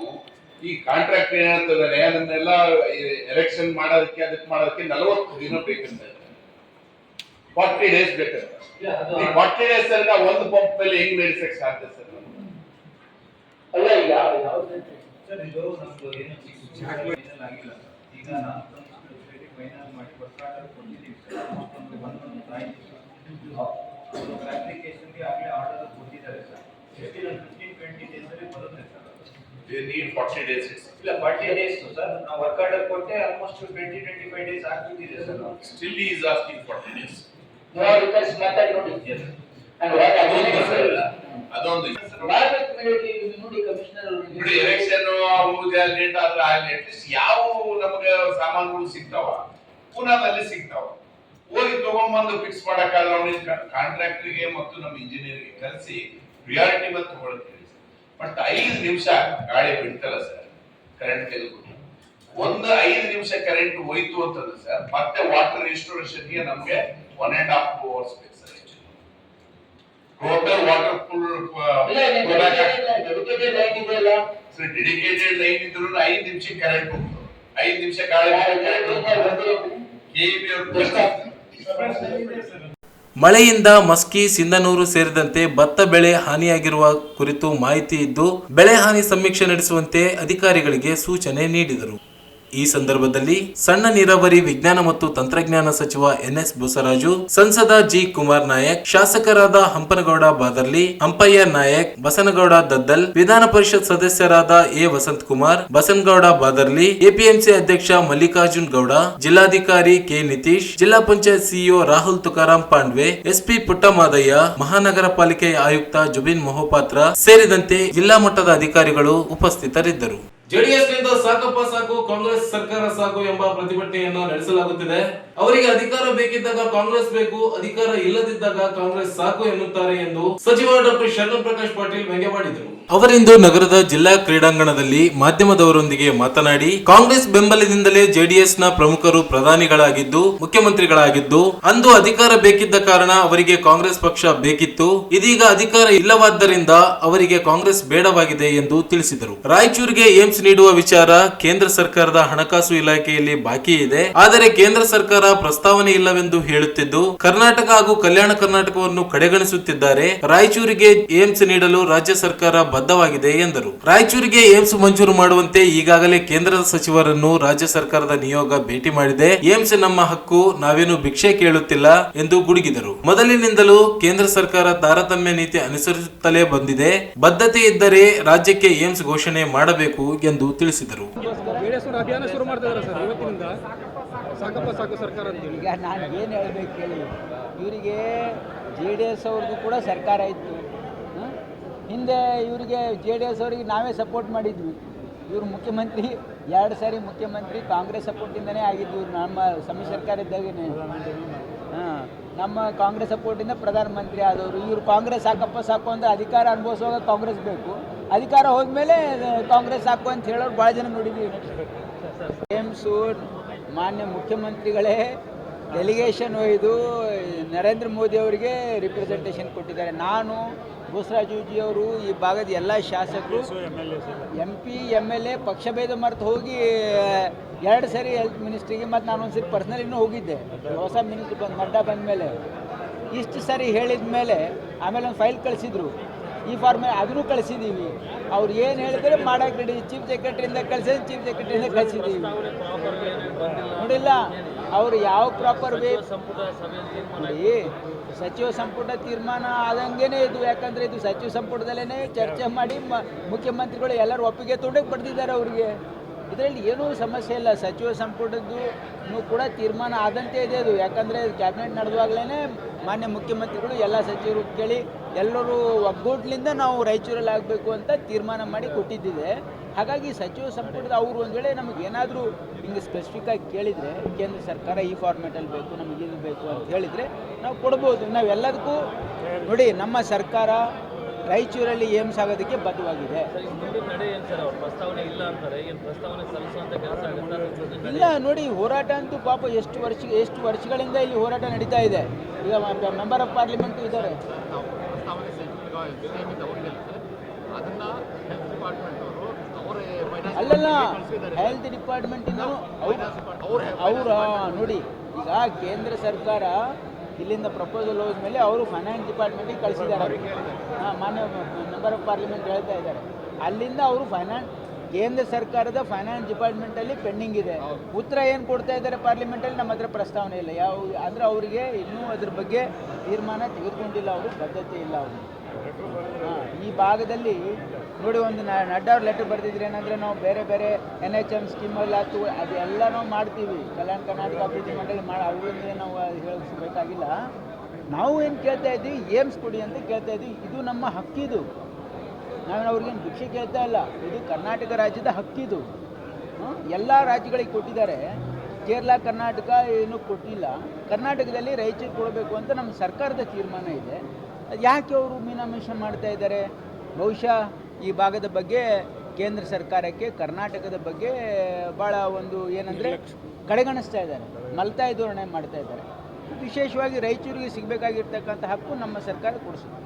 ಈ ಕಾಂಟ್ರಾಕ್ಟ್ ಏನಾಗ್ತದೆ ಅದನ್ನೆಲ್ಲ ಎಲೆಕ್ಷನ್ ಮಾಡೋದಕ್ಕೆ ಅದಕ್ಕೆ 40 ದಿನ ಬೇಕಂತ 40 ಡೇಸ್ ಬೇಕಂತ. 40 ಡೇಸ್ ಅಲ್ಲಿ ಒಂದು ಪಂಪ್ ಮೇಲೆ ಹೆಂಗ್ ನಡೆಸಕ್ ಸಾಧ್ಯ ಸರ್? ಅಲ್ಲ ಈಗ ಸರ್ ಇದು ನಮ್ದು ಏನು ಫೈನಲ್ ಆಗಿಲ್ಲ. ಈಗ ನಾನು ಫೈನಲ್ ಮಾಡಿ ಬರ್ಕಾಟಲ್ಲಿ ಕೊಟ್ಟಿದ್ದೀವಿ ಸರ್. ಒಂದು ಅಪ್ಲಿಕೇಶನ್ಗೆ ಆಗಲೇ ಆರ್ಡರ್ ಕೊಟ್ಟಿದ್ದಾರೆ ಸರ್. 15-20 ಡೇಸ್ ಅಲ್ಲಿ ಬರುತ್ತೆ ಸರ್. They need 40 days. ಇಲ್ಲ 40 ಡೇಸ್ ಸರ್. ನಾವು ವರ್ಕ್ ಆರ್ಡರ್ ಕೊಟ್ಟೆ ಆಲ್ಮೋಸ್ಟ್ 20-25 ಡೇಸ್ ಆಗ್ಬಿಟ್ಟಿದೆ sir. Still he is asking 40 days. ಮಾತಾಡಿ ನೋಡಿ. ಅದೊಂದು ನೋಡಿ ಕಮಿಷನರ್ ಎಲೆಕ್ಷನ್ ಲೇಟ್ ಆದ್ರೆ ಅಟ್ಲೀಸ್ಟ್ ಯಾವ ನಮಗೆ ಸಾಮಾನುಗಳು ಸಿಗ್ತಾವ ಪುನಾದಲ್ಲಿ ಸಿಗ್ತಾವ, ಹೋಗಿ ತಗೊಂಡ್ಬಂದು ಫಿಕ್ಸ್ ಮಾಡಕ್ಕಾದ್ರೆ ಅವ್ನಿಗೆ ಕಾಂಟ್ರಾಕ್ಟರ್ಗೆ ಮತ್ತು ನಮ್ಮ ಇಂಜಿನಿಯರ್ಗೆ ಕರೆಸಿ ಪ್ರಿಯಾರಿಟಿ ಬಂದು ತಗೊಳ್ತೀವಿ. ಬಟ್ 5 ನಿಮಿಷ ಗಾಳಿ ಬಿಡ್ತಲ್ಲ ಸರ್, ಕರೆಂಟ್ ತೆಗೆದುಬಿಟ್ಟು ಒಂದು 5 ನಿಮಿಷ ಕರೆಂಟ್ ಹೋಯ್ತು ಅಂತಂದ್ರೆ ಸರ್ ಮತ್ತೆ ವಾಟರ್ ರಿಸ್ಟೋರೇಷನ್ಗೆ ನಮ್ಗೆ 1.5 hours ಬೇಕು sir. Total water full dedicated line ಇದೆಯಲ್ಲ ಸರ್, ಡೆಡಿಕೇಟೆಡ್ ಲೈನ್ ಇದ್ರು 5 ನಿಮಿಷ ಕರೆಂಟ್ ಹೋಗ್ತದೆ. 5 ನಿಮಿಷ ಮಳೆಯಿಂದ ಮಸ್ಕಿ, ಸಿಂಧನೂರು ಸೇರಿದಂತೆ ಭತ್ತ ಬೆಳೆ ಹಾನಿಯಾಗಿರುವ ಕುರಿತು ಮಾಹಿತಿ ಇದ್ದು ಬೆಳೆ ಹಾನಿ ಸಮೀಕ್ಷೆ ನಡೆಸುವಂತೆ ಅಧಿಕಾರಿಗಳಿಗೆ ಸೂಚನೆ ನೀಡಿದರು. ಈ ಸಂದರ್ಭದಲ್ಲಿ ಸಣ್ಣ ನೀರಾವರಿ ವಿಜ್ಞಾನ ಮತ್ತು ತಂತ್ರಜ್ಞಾನ ಸಚಿವ ಎನ್ಎಸ್ ಬಸವರಾಜು, ಸಂಸದ ಜಿ ಕುಮಾರ್ ನಾಯಕ್, ಶಾಸಕರಾದ ಹಂಪನಗೌಡ ಬಾದರ್ಲಿ, ಅಂಪಯ್ಯ ನಾಯಕ್, ಬಸನಗೌಡ ದದ್ದಲ್, ವಿಧಾನ ಪರಿಷತ್ ಸದಸ್ಯರಾದ ಎ ವಸಂತ್ ಕುಮಾರ್, ಬಸನಗೌಡ ಬಾದರ್ಲಿ, ಎಪಿಎಂಸಿ ಅಧ್ಯಕ್ಷ ಮಲ್ಲಿಕಾರ್ಜುನ್ ಗೌಡ, ಜಿಲ್ಲಾಧಿಕಾರಿ ಕೆ ನಿತೀಶ್, ಜಿಲ್ಲಾ ಪಂಚಾಯತ್ ಸಿಇಒ ರಾಹುಲ್ ತುಕಾರಾಂ ಪಾಂಡ್ವೆ, ಎಸ್ಪಿ ಪುಟ್ಟಮಾದಯ್ಯ, ಮಹಾನಗರ ಪಾಲಿಕೆ ಆಯುಕ್ತ ಜುಬಿನ್ ಮೊಹಪಾತ್ರ ಸೇರಿದಂತೆ ಜಿಲ್ಲಾ ಮಟ್ಟದ ಅಧಿಕಾರಿಗಳು ಉಪಸ್ಥಿತರಿದ್ದರು. ಜೆಡಿಎಸ್ನಿಂದ ಸಾಕಪ್ಪ ಸಾಕು, ಕಾಂಗ್ರೆಸ್ ಸರ್ಕಾರ ಸಾಕು ಎಂಬ ಪ್ರತಿಭಟನೆಯನ್ನು ನಡೆಸಲಾಗುತ್ತಿದೆ. ಅವರಿಗೆ ಅಧಿಕಾರ ಬೇಕಿದ್ದಾಗ ಕಾಂಗ್ರೆಸ್ ಬೇಕು, ಅಧಿಕಾರ ಇಲ್ಲದಿದ್ದಾಗ ಕಾಂಗ್ರೆಸ್ ಸಾಕು ಎನ್ನುತ್ತಾರೆ ಎಂದು ಸಚಿವ ಡಾಕ್ಟರ್ ಶರಣ ಪ್ರಕಾಶ್ ಪಾಟೀಲ್ ವ್ಯಂಗ್ಯವಾಡಿದರು. ಅವರಿಂದು ನಗರದ ಜಿಲ್ಲಾ ಕ್ರೀಡಾಂಗಣದಲ್ಲಿ ಮಾಧ್ಯಮದವರೊಂದಿಗೆ ಮಾತನಾಡಿ, ಕಾಂಗ್ರೆಸ್ ಬೆಂಬಲದಿಂದಲೇ ಜೆಡಿಎಸ್ನ ಪ್ರಮುಖರು ಪ್ರಧಾನಿಗಳಾಗಿದ್ದು ಮುಖ್ಯಮಂತ್ರಿಗಳಾಗಿದ್ದು, ಅಂದು ಅಧಿಕಾರ ಬೇಕಿದ್ದ ಕಾರಣ ಅವರಿಗೆ ಕಾಂಗ್ರೆಸ್ ಪಕ್ಷ ಬೇಕಿತ್ತು. ಇದೀಗ ಅಧಿಕಾರ ಇಲ್ಲವಾದ್ದರಿಂದ ಅವರಿಗೆ ಕಾಂಗ್ರೆಸ್ ಬೇಡವಾಗಿದೆ ಎಂದು ತಿಳಿಸಿದರು. ರಾಯಚೂರಿಗೆ ಏಮ್ಸ್ ನೀಡುವ ವಿಚಾರ ಕೇಂದ್ರ ಸರ್ಕಾರದ ಹಣಕಾಸು ಇಲಾಖೆಯಲ್ಲಿ ಬಾಕಿ ಇದೆ. ಆದರೆ ಕೇಂದ್ರ ಸರ್ಕಾರ ಪ್ರಸ್ತಾವನೆ ಇಲ್ಲವೆಂದು ಹೇಳುತ್ತಿದ್ದು ಕರ್ನಾಟಕ ಹಾಗೂ ಕಲ್ಯಾಣ ಕರ್ನಾಟಕವನ್ನು ಕಡೆಗಣಿಸುತ್ತಿದ್ದಾರೆ. ರಾಯಚೂರಿಗೆ ಏಮ್ಸ್ ನೀಡಲು ರಾಜ್ಯ ಸರ್ಕಾರ ಬದ್ಧವಾಗಿದೆ ಎಂದರು. ರಾಯಚೂರಿಗೆ ಏಮ್ಸ್ ಮಂಜೂರು ಮಾಡುವಂತೆ ಈಗಾಗಲೇ ಕೇಂದ್ರದ ಸಚಿವರನ್ನು ರಾಜ್ಯ ಸರ್ಕಾರದ ನಿಯೋಗ ಭೇಟಿ ಮಾಡಿದೆ. ಏಮ್ಸ್ ನಮ್ಮ ಹಕ್ಕು, ನಾವೇನು ಭಿಕ್ಷೆ ಕೇಳುತ್ತಿಲ್ಲ ಎಂದು ಗುಡುಗಿದರು. ಮೊದಲಿನಿಂದಲೂ ಕೇಂದ್ರ ಸರ್ಕಾರ ತಾರತಮ್ಯ ನೀತಿ ಅನುಸರಿಸುತ್ತಲೇ ಬಂದಿದೆ. ಬದ್ಧತೆ ಇದ್ದರೆ ರಾಜ್ಯಕ್ಕೆ ಏಮ್ಸ್ ಘೋಷಣೆ ಮಾಡಬೇಕು ಎಂದು ತಿಳಿಸಿದರು. ಅಭಿಯಾನ ಶುರು ಮಾಡ್ತಿದ್ದಾರೆ ಸರ್ ಇವತ್ತಿನಿಂದ, ಸಾಕಪ್ಪ ಸಾಕು ಸರ್ಕಾರ ಅಂತ. ಈಗ ನಾನು ಏನು ಹೇಳ್ಬೇಕು ಹೇಳಿ, ಇವರಿಗೆ JDS ಅವ್ರದ್ದು ಕೂಡ ಸರ್ಕಾರ ಇತ್ತು. ಹಿಂದೆ ಇವರಿಗೆ JDS ಅವರಿಗೆ ನಾವೇ ಸಪೋರ್ಟ್ ಮಾಡಿದ್ವಿ. ಇವರು ಮುಖ್ಯಮಂತ್ರಿ 2 ಸಾರಿ ಮುಖ್ಯಮಂತ್ರಿ ಕಾಂಗ್ರೆಸ್ ಸಪೋರ್ಟಿಂದನೇ ಆಗಿದ್ದು. ಇವರು ನಮ್ಮ ಸಮ್ಮಿಶ್ರ ಸರ್ಕಾರ ಇದ್ದಾಗೇ ನಮ್ಮ ಕಾಂಗ್ರೆಸ್ ಸಪೋರ್ಟಿಂದ ಪ್ರಧಾನಮಂತ್ರಿ ಆದವರು. ಇವರು ಕಾಂಗ್ರೆಸ್ ಸಾಕಪ್ಪ ಸಾಕು ಅಂದರೆ ಅಧಿಕಾರ ಅನುಭವಿಸುವಾಗ ಕಾಂಗ್ರೆಸ್ ಬೇಕು, ಅಧಿಕಾರ ಹೋದ್ಮೇಲೆ ಕಾಂಗ್ರೆಸ್ ಸಾಕು ಅಂತ ಹೇಳೋರು ಭಾಳ ಜನ ನೋಡಿದ್ದೀವಿ. ಏಮ್ಸು ಮಾನ್ಯ ಮುಖ್ಯಮಂತ್ರಿಗಳೇ ಡೆಲಿಗೇಷನ್ ಒಯ್ದು ನರೇಂದ್ರ ಮೋದಿ ಅವರಿಗೆ ರಿಪ್ರೆಸೆಂಟೇಷನ್ ಕೊಟ್ಟಿದ್ದಾರೆ. ನಾನು, ಬಸವರಾಜುಜಿ ಅವರು, ಈ ಭಾಗದ ಎಲ್ಲ ಶಾಸಕರು, MP MLA ಪಕ್ಷ ಭೇದ ಮರೆತು ಹೋಗಿ 2 ಸಾರಿ ಹೆಲ್ತ್ ಮಿನಿಸ್ಟ್ರಿಗೆ, ಮತ್ತು ನಾನು ಒಂದು ಸರಿ ಪರ್ಸ್ನಲಿನೂ ಹೋಗಿದ್ದೆ. ಹೊಸ ಮಿನಿಸ್ಟ್ರಿ ನಡ್ಡಾ ಬಂದ ಮೇಲೆ ಇಷ್ಟು ಸರಿ ಹೇಳಿದ ಮೇಲೆ ಆಮೇಲೆ ಒಂದು ಫೈಲ್ ಕಳಿಸಿದ್ರು. ಈ ಫಾರ್ಮೇ ಅದನ್ನು ಕಳಿಸಿದ್ದೀವಿ. ಅವ್ರು ಏನು ಹೇಳಿದರೆ ಮಾಡೋಕೆ ರೆಡಿ. ಚೀಫ್ ಸೆಕ್ರೆಟರಿಯಿಂದ ಕಳಿಸಿದ್ರೆ ಚೀಫ್ ಸೆಕ್ರೆಟರಿಯಿಂದ ಕಳಿಸಿದ್ದೀವಿ. ನೋಡಿಲ್ಲ ಅವರು ಯಾವ ಪ್ರಾಪರ್ ವೇ ನೋಡಿ. ಸಚಿವ ಸಂಪುಟ ತೀರ್ಮಾನ ಆದಂಗೆ ಇದು, ಯಾಕಂದರೆ ಇದು ಸಚಿವ ಸಂಪುಟದಲ್ಲೇ ಚರ್ಚೆ ಮಾಡಿ ಮುಖ್ಯಮಂತ್ರಿಗಳು ಎಲ್ಲರೂ ಒಪ್ಪಿಗೆ ತೊಗೊಂಡೋಗಿ ಪಡೆದಿದ್ದಾರೆ ಅವರಿಗೆ. ಇದರಲ್ಲಿ ಏನೂ ಸಮಸ್ಯೆ ಇಲ್ಲ. ಸಚಿವ ಸಂಪುಟದ್ದು ಕೂಡ ತೀರ್ಮಾನ ಆದಂತೆ ಇದೆ ಅದು. ಯಾಕಂದರೆ ಕ್ಯಾಬಿನೆಟ್ ನಡೆದುವಾಗಲೇ ಮಾನ್ಯ ಮುಖ್ಯಮಂತ್ರಿಗಳು ಎಲ್ಲ ಸಚಿವರು ಕೇಳಿ ಎಲ್ಲರೂ ಒಗ್ಗೂಟ್ಲಿಂದ ನಾವು ರಾಯಚೂರಲ್ಲಿ ಆಗಬೇಕು ಅಂತ ತೀರ್ಮಾನ ಮಾಡಿ ಕೊಟ್ಟಿದ್ದಿದೆ. ಹಾಗಾಗಿ ಸಚಿವ ಸಂಪುಟದ ಅವರು ಒಂದು ವೇಳೆ ನಮಗೇನಾದರೂ ಹಿಂಗೆ ಸ್ಪೆಸಿಫಿಕ್ಕಾಗಿ ಕೇಳಿದರೆ ಕೇಂದ್ರ ಸರ್ಕಾರ ಈ ಫಾರ್ಮೇಟಲ್ಲಿ ಬೇಕು, ನಮಗಿದು ಬೇಕು ಅಂತ ಹೇಳಿದರೆ ನಾವು ಕೊಡ್ಬೋದು. ನಾವೆಲ್ಲದಕ್ಕೂ ನೋಡಿ, ನಮ್ಮ ಸರ್ಕಾರ ರಾಯಚೂರಲ್ಲಿ ಏಮ್ಸ್ ಆಗೋದಕ್ಕೆ ಬದ್ಧವಾಗಿದೆ. ಇಲ್ಲ ನೋಡಿ, ಹೋರಾಟ ಅಂತೂ ಪಾಪ ಎಷ್ಟು ವರ್ಷಗಳಿಂದ ಇಲ್ಲಿ ಹೋರಾಟ ನಡೀತಾ ಇದೆ. ಈಗ ಮೆಂಬರ್ ಆಫ್ ಪಾರ್ಲಿಮೆಂಟು ಇದ್ದಾರೆ. ಅಲ್ಲಲ್ಲ, ಹೆಲ್ತ್ ಡಿಪಾರ್ಟ್ಮೆಂಟಿಂದ ಅವ್ರ ನೋಡಿ, ಈಗ ಕೇಂದ್ರ ಸರ್ಕಾರ ಇಲ್ಲಿಂದ ಪ್ರಪೋಸಲ್ ಹೋದ್ಮೇಲೆ ಅವರು ಫೈನಾನ್ಸ್ ಡಿಪಾರ್ಟ್ಮೆಂಟಿಗೆ ಕಳಿಸಿದ್ದಾರೆ. ಮಾನ್ಯ ಮೆಂಬರ್ ಆಫ್ ಪಾರ್ಲಿಮೆಂಟ್ ಹೇಳ್ತಾ ಇದ್ದಾರೆ. ಅಲ್ಲಿಂದ ಅವರು ಕೇಂದ್ರ ಸರ್ಕಾರದ ಫೈನಾನ್ಸ್ ಡಿಪಾರ್ಟ್ಮೆಂಟಲ್ಲಿ ಪೆಂಡಿಂಗ್ ಇದೆ. ಉತ್ತರ ಏನು ಕೊಡ್ತಾ ಇದ್ದಾರೆ ಪಾರ್ಲಿಮೆಂಟಲ್ಲಿ, ನಮ್ಮ ಹತ್ರ ಪ್ರಸ್ತಾವನೆ ಇಲ್ಲ. ಯಾವ ಅಂದರೆ ಅವರಿಗೆ ಇನ್ನೂ ಅದ್ರ ಬಗ್ಗೆ ತೀರ್ಮಾನ ತೆಗೆದುಕೊಂಡಿಲ್ಲ, ಅವರು ಬದ್ಧತೆ ಇಲ್ಲ ಅವರು. ಈ ಭಾಗದಲ್ಲಿ ನೋಡಿ, ಒಂದು ನಡ್ಡಾ ಅವ್ರು ಲೆಟರ್ ಬರೆದಿದ್ರೆ ಏನಂದರೆ, ನಾವು ಬೇರೆ ಬೇರೆ NHM ಸ್ಕೀಮಲ್ಲಿ ಆಯ್ತು ಅದೆಲ್ಲ ನಾವು ಮಾಡ್ತೀವಿ, ಕಲ್ಯಾಣ ಕರ್ನಾಟಕ ಅಭಿವೃದ್ಧಿ ಮಂಡಳಿ ಅವರಿಂದ ನಾವು ಹೇಳಿಸಬೇಕಾಗಿಲ್ಲ. ನಾವು ಏನು ಕೇಳ್ತಾ ಇದ್ದೀವಿ, ಏಮ್ಸ್ ಕೊಡಿ ಅಂತ ಕೇಳ್ತಾ ಇದ್ದೀವಿ. ಇದು ನಮ್ಮ ಹಕ್ಕಿದು, ನಾವು ಅವ್ರಿಗೇನು ಭಿಕ್ಷೆ ಕೇಳ್ತಾ ಇಲ್ಲ. ಇದು ಕರ್ನಾಟಕ ರಾಜ್ಯದ ಹಕ್ಕಿದು. ಎಲ್ಲ ರಾಜ್ಯಗಳಿಗೆ ಕೊಟ್ಟಿದ್ದಾರೆ, ಕೇರಳ ಕರ್ನಾಟಕ ಏನೂ ಕೊಟ್ಟಿಲ್ಲ. ಕರ್ನಾಟಕದಲ್ಲಿ ರಾಯಚೂರು ಕೊಡಬೇಕು ಅಂತ ನಮ್ಮ ಸರ್ಕಾರದ ತೀರ್ಮಾನ ಇದೆ. ಅದು ಯಾಕೆ ಅವರು ಮೀನಾಮೇಷ ಮಾಡ್ತಾ ಇದ್ದಾರೆ? ಬಹುಶಃ ಈ ಭಾಗದ ಬಗ್ಗೆ ಕೇಂದ್ರ ಸರ್ಕಾರಕ್ಕೆ ಕರ್ನಾಟಕದ ಬಗ್ಗೆ ಭಾಳ ಒಂದು ಏನಂದರೆ ಕಡೆಗಣಿಸ್ತಾ ಇದ್ದಾರೆ, ಮಲ್ತಾಯಿ ಧೋರಣೆ ಮಾಡ್ತಾ ಇದ್ದಾರೆ. ವಿಶೇಷವಾಗಿ ರಾಯಚೂರಿಗೆ ಸಿಗಬೇಕಾಗಿರ್ತಕ್ಕಂಥ ಹಕ್ಕು ನಮ್ಮ ಸರ್ಕಾರ ಕೊಡಿಸುತ್ತೆ.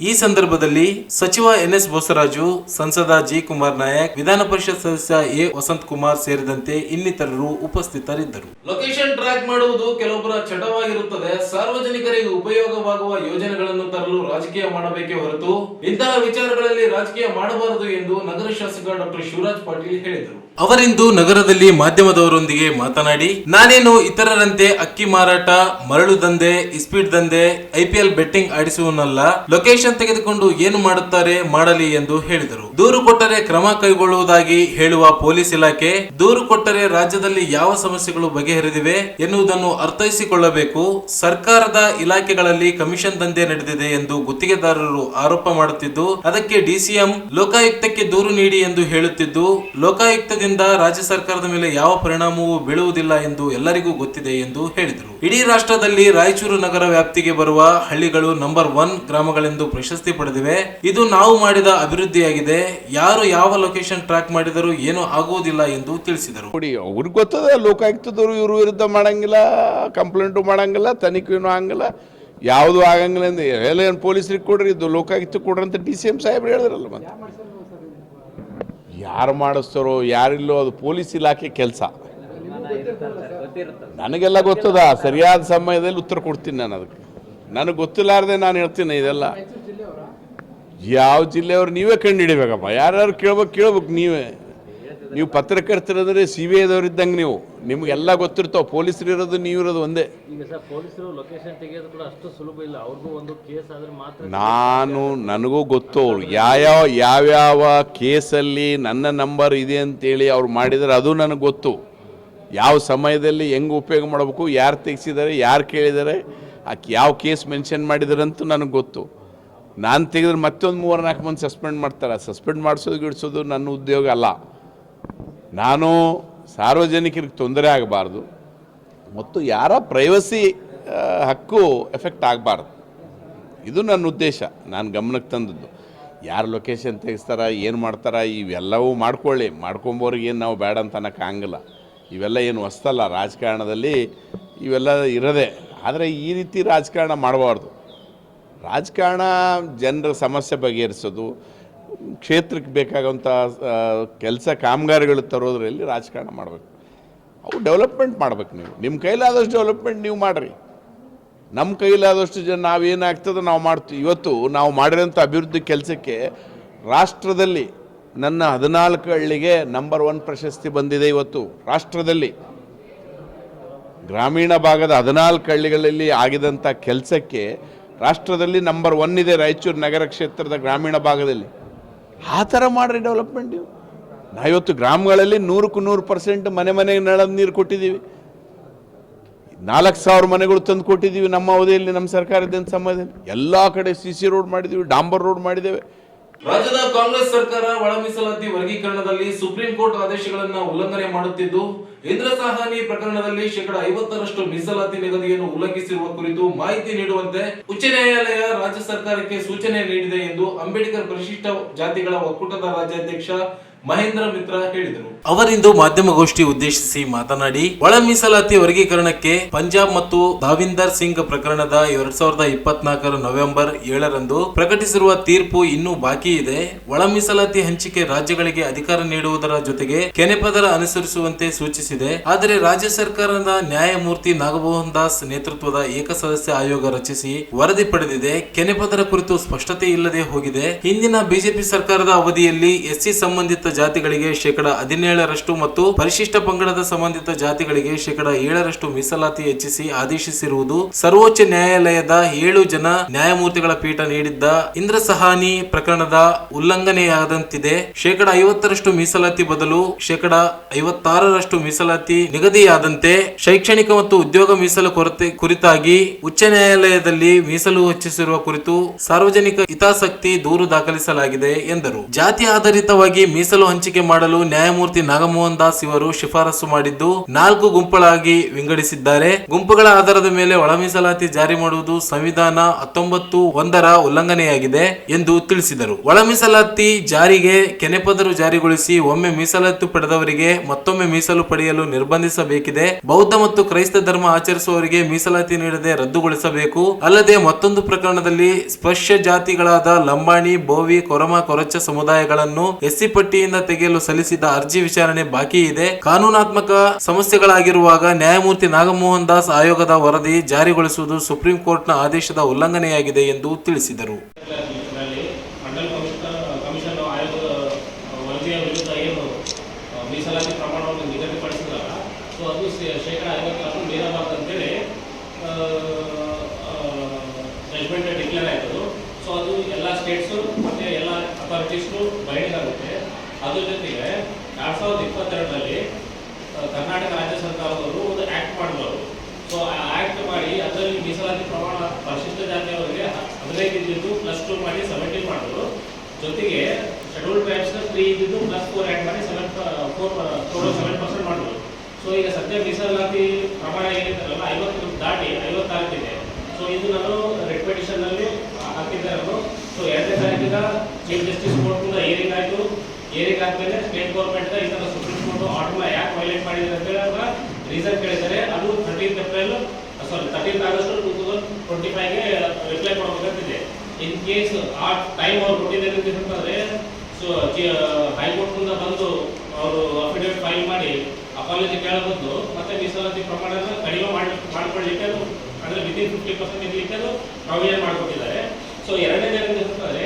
ಈ ಸಂದರ್ಭದಲ್ಲಿ ಸಚಿವ ಎನ್ಎಸ್ ಬೋಸರಾಜು, ಸಂಸದ ಜಿ ಕುಮಾರ್ ನಾಯಕ್, ವಿಧಾನ ಪರಿಷತ್ ಸದಸ್ಯ ಎ ವಸಂತ್ ಕುಮಾರ್ ಸೇರಿದಂತೆ ಇನ್ನಿತರರು ಉಪಸ್ಥಿತರಿದ್ದರು. ಲೊಕೇಶನ್ ಟ್ರ್ಯಾಕ್ ಮಾಡುವುದು ಕೆಲವೊಬ್ಬರ ಚಟವಾಗಿರುತ್ತದೆ. ಸಾರ್ವಜನಿಕರಿಗೆ ಉಪಯೋಗವಾಗುವ ಯೋಜನೆಗಳನ್ನು ತರಲು ರಾಜಕೀಯ ಮಾಡಬೇಕೇ ಹೊರತು ಇಂತಹ ವಿಚಾರಗಳಲ್ಲಿ ರಾಜಕೀಯ ಮಾಡಬಾರದು ಎಂದು ನಗರ ಶಾಸಕ ಡಾಕ್ಟರ್ ಶಿವರಾಜ್ ಪಾಟೀಲ್ ಹೇಳಿದರು. ಅವರಿಂದು ನಗರದಲ್ಲಿ ಮಾಧ್ಯಮದವರೊಂದಿಗೆ ಮಾತನಾಡಿ, ನಾನೇನು ಇತರರಂತೆ ಅಕ್ಕಿ ಮಾರಾಟ, ಮರಳು ದಂಧೆ, ಇಸ್ಪೀಟ್ ದಂಧೆ, IPL ಬೆಟ್ಟಿಂಗ್ ಆಡಿಸುವನಲ್ಲ. ಲೊಕೇಶನ್ ತೆಗೆದುಕೊಂಡು ಏನು ಮಾಡುತ್ತಾರೆ ಮಾಡಲಿ ಎಂದು ಹೇಳಿದರು. ದೂರು ಕೊಟ್ಟರೆ ಕ್ರಮ ಕೈಗೊಳ್ಳುವುದಾಗಿ ಹೇಳುವ ಪೊಲೀಸ್ ಇಲಾಖೆ, ದೂರು ಕೊಟ್ಟರೆ ರಾಜ್ಯದಲ್ಲಿ ಯಾವ ಸಮಸ್ಯೆಗಳು ಬಗೆಹರಿದಿವೆ ಎನ್ನುವುದನ್ನು ಅರ್ಥೈಸಿಕೊಳ್ಳಬೇಕು. ಸರ್ಕಾರದ ಇಲಾಖೆಗಳಲ್ಲಿ ಕಮಿಷನ್ ದಂಧೆ ನಡೆದಿದೆ ಎಂದು ಗುತ್ತಿಗೆದಾರರು ಆರೋಪ ಮಾಡುತ್ತಿದ್ದು, ಅದಕ್ಕೆ DCM ಲೋಕಾಯುಕ್ತಕ್ಕೆ ದೂರು ನೀಡಿ ಎಂದು ಹೇಳುತ್ತಿದ್ದು, ಲೋಕಾಯುಕ್ತದಿಂದ ರಾಜ್ಯ ಸರ್ಕಾರದ ಮೇಲೆ ಯಾವ ಪರಿಣಾಮವೂ ಬೀಳುವುದಿಲ್ಲ ಎಂದು ಎಲ್ಲರಿಗೂ ಗೊತ್ತಿದೆ ಎಂದು ಹೇಳಿದರು. ಇಡೀ ರಾಷ್ಟ್ರದಲ್ಲಿ ರಾಯಚೂರು ನಗರ ವ್ಯಾಪ್ತಿಗೆ ಬರುವ ಹಳ್ಳಿಗಳು ನಂಬರ್ 1 ಗ್ರಾಮಗಳೆಂದು ಪ್ರಶಸ್ತಿ ಪಡೆದಿವೆ. ಇದು ನಾವು ಮಾಡಿದ ಅಭಿವೃದ್ಧಿಯಾಗಿದೆ. ಯಾರು ಯಾವ ಲೊಕೇಶನ್ ಟ್ರ್ಯಾಕ್ ಮಾಡಿದರೂ ಏನೂ ಆಗುವುದಿಲ್ಲ ಎಂದು ತಿಳಿಸಿದರು. ಅವ್ರಿಗೆ ಗೊತ್ತದ, ಲೋಕಾಯುಕ್ತದವರು ಇವ್ರ ವಿರುದ್ಧ ಮಾಡಂಗಿಲ್ಲ, ಕಂಪ್ಲೇಂಟು ಮಾಡಂಗಿಲ್ಲ, ತನಿಖೆನೂ ಆಗಂಗಿಲ್ಲ, ಯಾವುದು ಆಗಂಗಿಲ್ಲ ಅಂದ್ರೆ ಏನು ಪೊಲೀಸರಿಗೆ ಕೊಡ್ರಿ, ಇದು ಲೋಕಾಯುಕ್ತ ಕೊಡ್ರಿ ಅಂತ DCM ಸಾಹೇಬ್ರು ಹೇಳಿದ್ರಲ್ಲ. ಮತ್ತೆ ಯಾರು ಮಾಡಿಸ್ತಾರೋ ಯಾರಿಲ್ಲೋ ಅದು ಪೊಲೀಸ್ ಇಲಾಖೆ ಕೆಲಸ. ನನಗೆಲ್ಲ ಗೊತ್ತದ, ಸರಿಯಾದ ಸಮಯದಲ್ಲಿ ಉತ್ತರ ಕೊಡ್ತೀನಿ ನಾನು. ಅದಕ್ಕೆ ನನಗೆ ಗೊತ್ತಿಲ್ಲಾರ್ದೆ ನಾನು ಹೇಳ್ತೀನಿ ಇದೆಲ್ಲ. ಯಾವ ಜಿಲ್ಲೆಯವ್ರು ನೀವೇ ಕಂಡು ಹಿಡಿಬೇಕಪ್ಪ, ಯಾರ್ಯಾರು ಕೇಳ್ಬೇಕು ನೀವು ಪತ್ರಕರ್ತರಂದ್ರೆ CBIದವ್ರು ಇದ್ದಂಗೆ ನೀವು, ನಿಮ್ಗೆಲ್ಲ ಗೊತ್ತಿರ್ತಾವೆ. ಪೊಲೀಸರು ಇರೋದು ನೀವು ಇರೋದು ಒಂದೇ. ಈಗ ಸರ್ ಪೊಲೀಸರು ಲೊಕೇಶನ್ ತೆಗೆಯೋದು ಕೂಡ ಅಷ್ಟು ಸುಲಭ ಇಲ್ಲ, ಅವ್ರಿಗೂ ಒಂದು ಕೇಸ್ ಆದ್ರೆ ಮಾತ್ರ. ನನಗೂ ಗೊತ್ತು ಯಾವ್ಯಾವ ಕೇಸಲ್ಲಿ ನನ್ನ ನಂಬರ್ ಇದೆ ಅಂತೇಳಿ ಅವ್ರು ಮಾಡಿದರೆ ಅದು ನನಗೆ ಗೊತ್ತು. ಯಾವ ಸಮಯದಲ್ಲಿ ಹೆಂಗೆ ಉಪಯೋಗ ಮಾಡಬೇಕು, ಯಾರು ತೆಗೆಸಿದ್ದಾರೆ, ಯಾರು ಕೇಳಿದ್ದಾರೆ, ಯಾವ ಕೇಸ್ ಮೆನ್ಷನ್ ಮಾಡಿದ್ದಾರೆ ಅಂತ ನನಗೆ ಗೊತ್ತು. ನಾನು ತೆಗೆದ್ರೆ ಮತ್ತೊಂದು 3-4 ಮಂದಿ ಸಸ್ಪೆಂಡ್ ಮಾಡ್ತಾರೆ. ಸಸ್ಪೆಂಡ್ ಮಾಡಿಸೋದು ಗಿಡಿಸೋದು ನನ್ನ ಉದ್ಯೋಗ ಅಲ್ಲ. ನಾನು ಸಾರ್ವಜನಿಕರಿಗೆ ತೊಂದರೆ ಆಗಬಾರ್ದು ಮತ್ತು ಯಾರ ಪ್ರೈವಸಿ ಹಕ್ಕು ಎಫೆಕ್ಟ್ ಆಗಬಾರ್ದು, ಇದು ನನ್ನ ಉದ್ದೇಶ. ನಾನು ಗಮನಕ್ಕೆ ತಂದದ್ದು. ಯಾರು ಲೊಕೇಶನ್ ತೆಗೆಸ್ತಾರ, ಏನು ಮಾಡ್ತಾರ, ಇವೆಲ್ಲವೂ ಮಾಡ್ಕೊಂಬೋರಿಗೆ ಏನು ನಾವು ಬೇಡ ಅಂತ ಅನ್ನೋಕ್ಕಾಗಲ್ಲ. ಇವೆಲ್ಲ ಏನು ಹೊಸ್ತಲ್ಲ, ರಾಜಕಾರಣದಲ್ಲಿ ಇವೆಲ್ಲ ಇರೋದೆ. ಆದರೆ ಈ ರೀತಿ ರಾಜಕಾರಣ ಮಾಡಬಾರ್ದು. ರಾಜಕಾರಣ ಜನರ ಸಮಸ್ಯೆ ಬಗೆಹರಿಸೋದು, ಕ್ಷೇತ್ರಕ್ಕೆ ಬೇಕಾಗುವಂಥ ಕೆಲಸ ಕಾಮಗಾರಿಗಳು ತರೋದ್ರಲ್ಲಿ ರಾಜಕಾರಣ ಮಾಡಬೇಕು. ಅವು ಡೆವಲಪ್ಮೆಂಟ್ ಮಾಡ್ಬೇಕು. ನಿಮ್ಮ ಕೈಲಾದಷ್ಟು ಡೆವಲಪ್ಮೆಂಟ್ ನೀವು ಮಾಡಿರಿ. ನಮ್ಮ ಕೈಲಾದಷ್ಟು ಜನ ನಾವೇನಾಗ್ತದೆ ನಾವು ಮಾಡ್ತೀವಿ. ಇವತ್ತು ನಾವು ಮಾಡಿರೋಂಥ ಅಭಿವೃದ್ಧಿ ಕೆಲಸಕ್ಕೆ ರಾಷ್ಟ್ರದಲ್ಲಿ ನನ್ನ 14 ಹಳ್ಳಿಗೆ ನಂಬರ್ 1 ಪ್ರಶಸ್ತಿ ಬಂದಿದೆ. ಇವತ್ತು ರಾಷ್ಟ್ರದಲ್ಲಿ ಗ್ರಾಮೀಣ ಭಾಗದ 14 ಹಳ್ಳಿಗಳಲ್ಲಿ ಆಗಿದಂಥ ಕೆಲಸಕ್ಕೆ ರಾಷ್ಟ್ರದಲ್ಲಿ ನಂಬರ್ 1 ಇದೆ ರಾಯಚೂರು ನಗರ ಕ್ಷೇತ್ರದ ಗ್ರಾಮೀಣ ಭಾಗದಲ್ಲಿ. ಆ ಥರ ಮಾಡಿರಿ ಡೆವಲಪ್ಮೆಂಟ್. ನಾವಿವತ್ತು ಗ್ರಾಮಗಳಲ್ಲಿ 100% ಮನೆಗೆ ನಳದ ನೀರು ಕೊಟ್ಟಿದ್ದೀವಿ. 4,000 ಮನೆಗಳು ತಂದು ಕೊಟ್ಟಿದ್ದೀವಿ ನಮ್ಮ ಅವಧಿಯಲ್ಲಿ, ನಮ್ಮ ಸರ್ಕಾರದ ಸಮಯದಲ್ಲಿ. ಎಲ್ಲ ಕಡೆ CC ರೋಡ್ ಮಾಡಿದ್ದೀವಿ, ಡಾಂಬರ್ ರೋಡ್ ಮಾಡಿದ್ದೇವೆ. ರಾಜ್ಯದ ಕಾಂಗ್ರೆಸ್ ಸರ್ಕಾರ ಒಳ ಮೀಸಲಾತಿ ವರ್ಗೀಕರಣದಲ್ಲಿ ಸುಪ್ರೀಂ ಕೋರ್ಟ್ ಆದೇಶಗಳನ್ನು ಉಲ್ಲಂಘನೆ ಮಾಡುತ್ತಿದ್ದು, ಇಂದ್ರ ಸಾಹಾನಿ ಪ್ರಕರಣದಲ್ಲಿ 50% ಮೀಸಲಾತಿ ನಿಗದಿಯನ್ನು ಉಲ್ಲಂಘಿಸಿರುವ ಕುರಿತು ಮಾಹಿತಿ ನೀಡುವಂತೆ ಉಚ್ಚ ನ್ಯಾಯಾಲಯ ರಾಜ್ಯ ಸರ್ಕಾರಕ್ಕೆ ಸೂಚನೆ ನೀಡಿದೆ ಎಂದು ಅಂಬೇಡ್ಕರ್ ಪರಿಶಿಷ್ಟ ಜಾತಿಗಳ ಒಕ್ಕೂಟದ ರಾಜ್ಯಾಧ್ಯಕ್ಷ ಮಹೇಂದ್ರ ಮಿತ್ರ ಹೇಳಿದರು. ಅವರಿಂದು ಮಾಧ್ಯಮಗೋಷ್ಠಿ ಉದ್ದೇಶಿಸಿ ಮಾತನಾಡಿ, ಒಳ ಮೀಸಲಾತಿ ವರ್ಗೀಕರಣಕ್ಕೆ ಪಂಜಾಬ್ ಮತ್ತು ದಾವಿಂದರ್ ಸಿಂಗ್ ಪ್ರಕರಣದ 2024 ನವೆಂಬರ್ 7ರಂದು ಪ್ರಕಟಿಸಿರುವ ತೀರ್ಪು ಇನ್ನೂ ಬಾಕಿ ಇದೆ. ಒಳ ಮೀಸಲಾತಿ ಹಂಚಿಕೆ ರಾಜ್ಯಗಳಿಗೆ ಅಧಿಕಾರ ನೀಡುವುದರ ಜೊತೆಗೆ ಕೆನೆಪದರ ಅನುಸರಿಸುವಂತೆ ಸೂಚಿಸಿದೆ. ಆದರೆ ರಾಜ್ಯ ಸರ್ಕಾರದ ನ್ಯಾಯಮೂರ್ತಿ ನಾಗಮೋಹನ್ ದಾಸ್ ನೇತೃತ್ವದ ಏಕಸದಸ್ಯ ಆಯೋಗ ರಚಿಸಿ ವರದಿ ಪಡೆದಿದೆ. ಕೆನೆಪದರ ಕುರಿತು ಸ್ಪಷ್ಟತೆ ಇಲ್ಲದೆ ಹೋಗಿದೆ. ಹಿಂದಿನ ಬಿಜೆಪಿ ಸರ್ಕಾರದ ಅವಧಿಯಲ್ಲಿ SC ಸಂಬಂಧಿತ ಜಾತಿಗಳಿಗೆ 17% ಮತ್ತು ಪರಿಶಿಷ್ಟ ಪಂಗಡದ ಸಂಬಂಧಿತ ಜಾತಿಗಳಿಗೆ 7% ಮೀಸಲಾತಿ ಹೆಚ್ಚಿಸಿ ಆದೇಶಿಸಿರುವುದು ಸರ್ವೋಚ್ಚ ನ್ಯಾಯಾಲಯದ 7 ಜನ ನ್ಯಾಯಮೂರ್ತಿಗಳ ಪೀಠ ನೀಡಿದ್ದ ಇಂದ್ರ ಸಹಾನಿ ಪ್ರಕರಣದ ಉಲ್ಲಂಘನೆಯಾದಂತಿದೆ. 50% ಮೀಸಲಾತಿ ಬದಲು 56% ಮೀಸಲಾತಿ ನಿಗದಿಯಾದಂತೆ ಶೈಕ್ಷಣಿಕ ಮತ್ತು ಉದ್ಯೋಗ ಮೀಸಲು ಕೊರತೆ ಕುರಿತಾಗಿ ಉಚ್ಚ ನ್ಯಾಯಾಲಯದಲ್ಲಿ ಮೀಸಲು ಹೆಚ್ಚಿಸಿರುವ ಕುರಿತು ಸಾರ್ವಜನಿಕ ಹಿತಾಸಕ್ತಿ ದೂರು ದಾಖಲಿಸಲಾಗಿದೆ ಎಂದರು. ಜಾತಿ ಆಧಾರಿತವಾಗಿ ಮೀಸಲು ಮೀಸಲು ಹಂಚಿಕೆ ಮಾಡಲು ನ್ಯಾಯಮೂರ್ತಿ ನಾಗಮೋಹನ್ ದಾಸ್ ಇವರು ಶಿಫಾರಸು ಮಾಡಿದ್ದು 4 ಗುಂಪುಗಳಾಗಿ ವಿಂಗಡಿಸಿದ್ದಾರೆ. ಗುಂಪುಗಳ ಆಧಾರದ ಮೇಲೆ ಒಳ ಮೀಸಲಾತಿ ಜಾರಿ ಮಾಡುವುದು ಸಂವಿಧಾನ 19(1) ಉಲ್ಲಂಘನೆಯಾಗಿದೆ ಎಂದು ತಿಳಿಸಿದರು. ಒಳ ಮೀಸಲಾತಿ ಜಾರಿಗೆ ಕೆನೆಪದರು ಜಾರಿಗೊಳಿಸಿ ಒಮ್ಮೆ ಮೀಸಲಾತಿ ಪಡೆದವರಿಗೆ ಮತ್ತೊಮ್ಮೆ ಮೀಸಲು ಪಡೆಯಲು ನಿರ್ಬಂಧಿಸಬೇಕಿದೆ. ಬೌದ್ಧ ಮತ್ತು ಕ್ರೈಸ್ತ ಧರ್ಮ ಆಚರಿಸುವವರಿಗೆ ಮೀಸಲಾತಿ ನೀಡದೆ ರದ್ದುಗೊಳಿಸಬೇಕು. ಅಲ್ಲದೆ ಮತ್ತೊಂದು ಪ್ರಕರಣದಲ್ಲಿ ಸ್ಪರ್ಶ ಜಾತಿಗಳಾದ ಲಂಬಾಣಿ, ಬೋವಿ, ಕೊರಮ, ಕೊರಚ ಸಮುದಾಯಗಳನ್ನು ಎಸ್ಸಿ ಪಟ್ಟಿಯಿಂದ ತೆಗೆಯಲು ಸಲ್ಲಿಸಿದ ಅರ್ಜಿ ವಿಚಾರಣೆ ಬಾಕಿ ಇದೆ. ಕಾನೂನಾತ್ಮಕ ಸಮಸ್ಯೆಗಳಾಗಿರುವಾಗ ನ್ಯಾಯಮೂರ್ತಿ ನಾಗಮೋಹನ್ ದಾಸ್ ಆಯೋಗದ ವರದಿ ಜಾರಿಗೊಳಿಸುವುದು ಸುಪ್ರೀಂ ಕೋರ್ಟ್ನ ಆದೇಶದ ಉಲ್ಲಂಘನೆಯಾಗಿದೆ ಎಂದು ತಿಳಿಸಿದರು. ಮಂಡಲ್ ಕಮಿಷನ್ ಆಯೋಗದ ವರದಿಯ ವಿರುದ್ಧ ಏನು ಮೀಸಲಾತಿ ಪ್ರಮಾಣವನ್ನು ನಿಗದಿಪಡಿಸಿದಾಗ ಸೊ ಅದು ಶೇಕಡ 50% ಮೀರಬಾರ್ದು ಅಂತೇಳಿ ಜಜ್ಮೆಂಟ್ ಡಿಕ್ಲೇರ್ ಆಯಿತು. ಸೊ ಅದು ಎಲ್ಲ ಸ್ಟೇಟ್ಸು ಮತ್ತು ಎಲ್ಲ ಅಥಾರಿಟೀಸ್ಗೂ ಬೈಂಡಿಂಗ್ ಆಗುತ್ತೆ. ಅದ್ರ ಜೊತೆಗೆ 2022ರಲ್ಲಿ ಕರ್ನಾಟಕ ರಾಜ್ಯ ಸರ್ಕಾರದವರು ಒಂದು ಆ್ಯಕ್ಟ್ ಮಾಡಿದವರು. ಸೊ ಆ ಆ್ಯಕ್ಟ್ ಮಾಡಿ ಅದರಲ್ಲಿ ಮೀಸಲಾತಿ ಪ್ರಮಾಣ ಪರಿಶಿಷ್ಟ ಜಾತಿಯವರಿಗೆ 15 ಇದ್ದಿದ್ದು +2 ಮಾಡಿ 17 ಮಾಡಿದ್ರು. ಜೊತೆಗೆ ಶೆಡ್ಯೂಲ್ ಟ್ರೈಬ್ಸ್ 3 ಇದ್ದಿದ್ದು +4 ಆ್ಯಡ್ ಮಾಡಿ 7% ಮಾಡಿದ್ರು. ಸೊ ಈಗ ಸದ್ಯ ಮೀಸಲಾತಿ ಪ್ರಮಾಣ ಏನಿದ್ದಾರಲ್ಲ 50 ದಾಟಿ 56 ಇದೆ. ಸೊ ಇದು ನಾನು ರೆಡ್ ಪಿಟಿಷನ್ನಲ್ಲಿ ಹಾಕಿದ್ದೆ. ಸೊ 2ನೇ ತಾರೀಕಿಗೆ ಚೀಫ್ ಜಸ್ಟಿಸ್ ಕೋರ್ಟ್ನಿಂದ ಏರಿಂಗ್ ಆಯಿತು. ಏರಿಂಗ್ ಆದಮೇಲೆ ಸ್ಟೇಟ್ ಗೌರ್ಮೆಂಟ್ ಈ ಥರ ಸುಪ್ರೀಂ ಕೋರ್ಟ್ ಆರ್ಡರ್ನ ಯಾಕೆ ವೈಲೇಟ್ ಮಾಡಿದ್ದಾರೆ ಅಂತ ಹೇಳಿ ರೀಸನ್ ಕೇಳಿದ್ದಾರೆ. ಅದು 13th ಆಗಸ್ಟ್ 2025ಗೆ ರಿಪ್ಲೈ ಕೊಡಬೇಕಂತಿದೆ. ಇನ್ ಕೇಸ್ ಆ ಟೈಮ್ ಅವ್ರು ಕೊಟ್ಟಿದ್ದಾರೆ ಅಂತಂದರೆ ಸೊ ಹೈಕೋರ್ಟ್ನಿಂದ ಬಂದು ಅವರು ಅಫಿಡೇವಿಟ್ ಫೈಲ್ ಮಾಡಿ ಅಪಾಲಜಿ ಕೇಳಬಹುದು. ಮತ್ತೆ ಮೀಸಲಾತಿ ಪ್ರಮಾಣನ ಕಡಿಮೆ ಮಾಡಿಕೊಳ್ಳಿಕ್ಕೆ ಅದು ಅಂದರೆ ವಿದಿನ್ 50% ಇರಲಿಕ್ಕೆ ಅದು ಪ್ರಾವಿಷನ್ ಮಾಡಿಕೊಟ್ಟಿದ್ದಾರೆ. ಸೊ 2ನೇದೇನು ಅಂತಂದರೆ